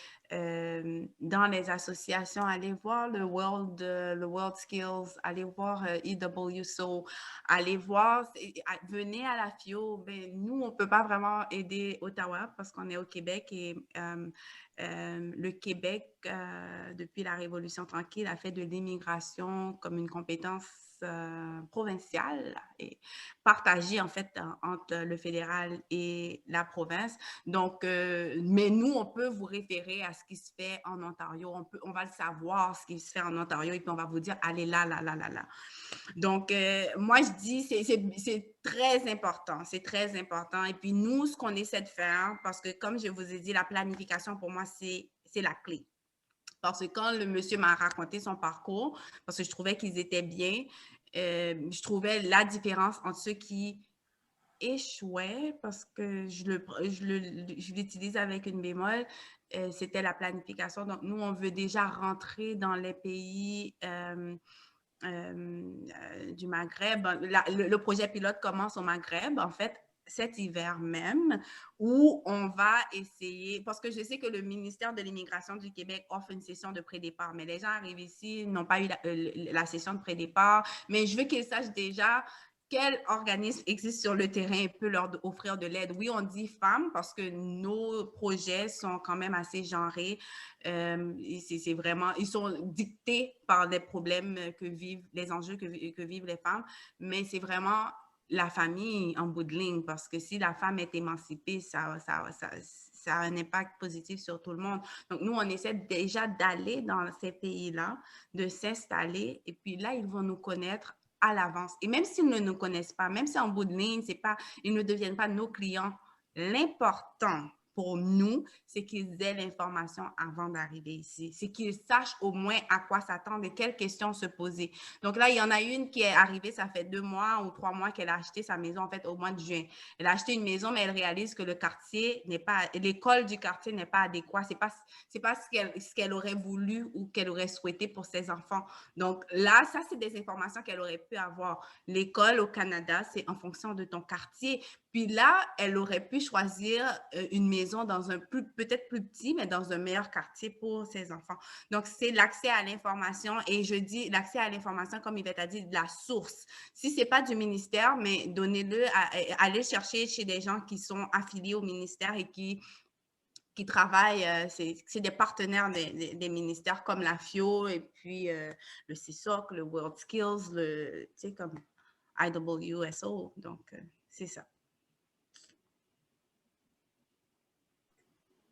associations, aller voir le World Skills, aller voir EWSO, aller voir, venez à la FIO. Ben, nous, on ne peut pas vraiment aider Ottawa parce qu'on est au Québec, et le Québec, depuis la Révolution tranquille, a fait de l'immigration comme une compétence provinciale et partagée, en fait, entre le fédéral et la province. Donc, mais nous, on peut vous référer à ce qui se fait en Ontario. On va le savoir, ce qui se fait en Ontario, et puis on va vous dire, allez là. Donc, moi, je dis, c'est très important. C'est très important. Et puis, nous, ce qu'on essaie de faire, parce que comme je vous ai dit, la planification, pour moi, c'est la clé. Parce que quand le monsieur m'a raconté son parcours, parce que je trouvais qu'ils étaient bien, je trouvais la différence entre ceux qui échouaient, parce que je l'utilise avec une bémol, c'était la planification. Donc, nous, on veut déjà rentrer dans les pays du Maghreb. Le projet pilote commence au Maghreb, en fait, cet hiver même, où on va essayer, parce que je sais que le ministère de l'Immigration du Québec offre une session de pré-départ, mais les gens arrivent ici, n'ont pas eu la session de pré-départ, mais je veux qu'ils sachent déjà quel organisme existe sur le terrain et peut leur offrir de l'aide. Oui, on dit femmes parce que nos projets sont quand même assez genrés. C'est vraiment, ils sont dictés par les problèmes que vivent, les enjeux que vivent les femmes, mais c'est vraiment la famille en bout de ligne, parce que si la femme est émancipée, ça a un impact positif sur tout le monde. Donc, nous, on essaie déjà d'aller dans ces pays-là, de s'installer, et puis là, ils vont nous connaître à l'avance. Et même s'ils ne nous connaissent pas, même si en bout de ligne, ils ne deviennent pas nos clients, l'important pour nous, c'est qu'ils aient l'information avant d'arriver ici. C'est qu'ils sachent au moins à quoi s'attendre et quelles questions se poser. Donc là, il y en a une qui est arrivée, ça fait 2 mois ou 3 mois qu'elle a acheté sa maison, en fait, au mois de juin. Elle a acheté une maison, mais elle réalise que le quartier n'est pas, l'école du quartier n'est pas adéquat. C'est pas ce qu'elle aurait voulu ou qu'elle aurait souhaité pour ses enfants. Donc là, ça, c'est des informations qu'elle aurait pu avoir. L'école au Canada, c'est en fonction de ton quartier. Puis là, elle aurait pu choisir une maison dans un peut-être plus petit, mais dans un meilleur quartier pour ses enfants. Donc, c'est l'accès à l'information. Et je dis l'accès à l'information, comme Yvette a dit, de la source. Si ce n'est pas du ministère, mais donnez-le, allez chercher chez des gens qui sont affiliés au ministère et qui travaillent, c'est des partenaires des ministères comme la FIO et puis le CISOC, le World Skills, tu sais, comme IWSO. Donc, c'est ça.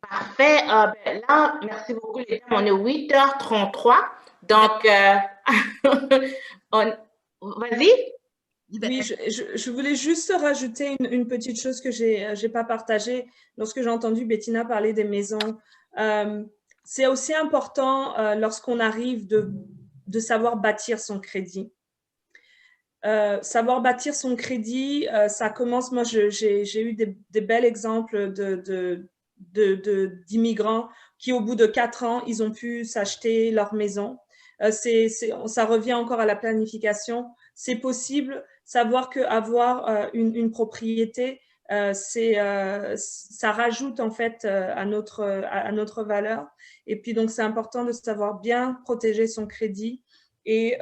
Parfait. Ben là, merci beaucoup les dames. On est 8h33. Donc, vas-y. Oui, je voulais juste rajouter une petite chose que je n'ai pas partagée. Lorsque j'ai entendu Bettina parler des maisons, c'est aussi important lorsqu'on arrive de savoir bâtir son crédit. Savoir bâtir son crédit, ça commence, moi j'ai eu des bels exemples d'immigrants qui au bout de 4 ans, ils ont pu s'acheter leur maison. Ça revient encore à la planification. C'est possible, savoir qu'avoir une propriété, ça rajoute en fait à notre valeur. Et puis donc c'est important de savoir bien protéger son crédit. Et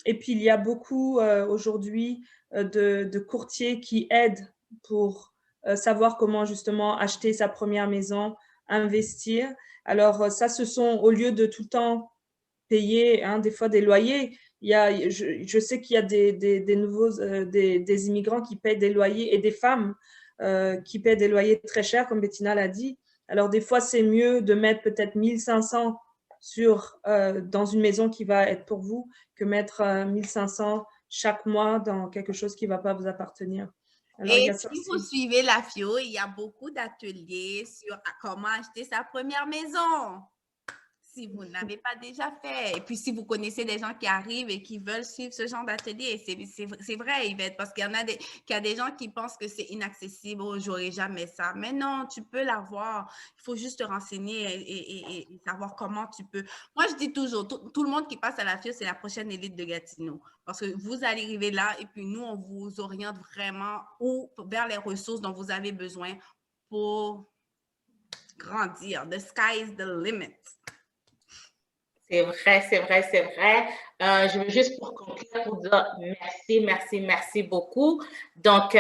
puis il y a beaucoup aujourd'hui de courtiers qui aident pour savoir comment justement acheter sa première maison, investir. Alors ça, ce sont au lieu de tout le temps payer des fois des loyers. Je sais qu'il y a des immigrants qui paient des loyers et des femmes qui paient des loyers très chers, comme Bettina l'a dit. Alors, des fois, c'est mieux de mettre peut-être 1500 dans une maison qui va être pour vous que mettre 1500 chaque mois dans quelque chose qui ne va pas vous appartenir. Alors, et si vous suivez la FIO, il y a beaucoup d'ateliers sur comment acheter sa première maison. Si vous n'avez pas déjà fait. Et puis, si vous connaissez des gens qui arrivent et qui veulent suivre ce genre d'atelier, c'est vrai, Yvette, parce qu'il y a des gens qui pensent que c'est inaccessible, oh, j'aurais jamais ça. Mais non, tu peux l'avoir. Il faut juste te renseigner et savoir comment tu peux. Moi, je dis toujours, tout le monde qui passe à la FIO, c'est la prochaine élite de Gatineau. Parce que vous allez arriver là et puis nous, on vous oriente vraiment vers les ressources dont vous avez besoin pour grandir. The sky is the limit. C'est vrai, c'est vrai, c'est vrai. Je veux juste pour conclure, pour dire merci beaucoup. Donc,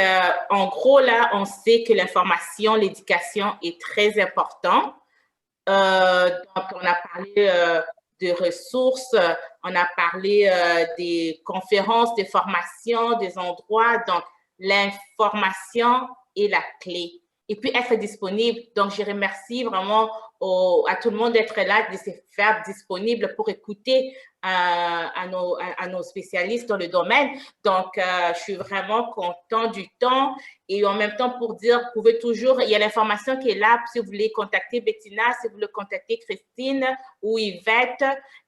en gros, là, on sait que l'information, l'éducation est très important. Donc, on a parlé de ressources, on a parlé des conférences, des formations, des endroits. Donc, l'information est la clé. Et puis, être disponible. Donc, je remercie vraiment à tout le monde d'être là, de se faire disponible pour écouter à nos spécialistes dans le domaine. Donc, je suis vraiment content du temps. Et en même temps, pour dire, vous pouvez toujours, il y a l'information qui est là si vous voulez contacter Bettina, si vous voulez contacter Christine ou Yvette.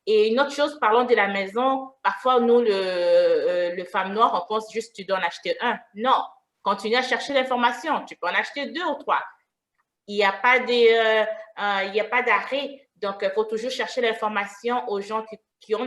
Et une autre chose, parlons de la maison. Parfois, nous, le Femme Noire, on pense juste tu dois en acheter un. Non. Continue à chercher l'information. Tu peux en acheter 2 ou 3. Il n'y a pas d'arrêt. Donc, il faut toujours chercher l'information aux gens qui ont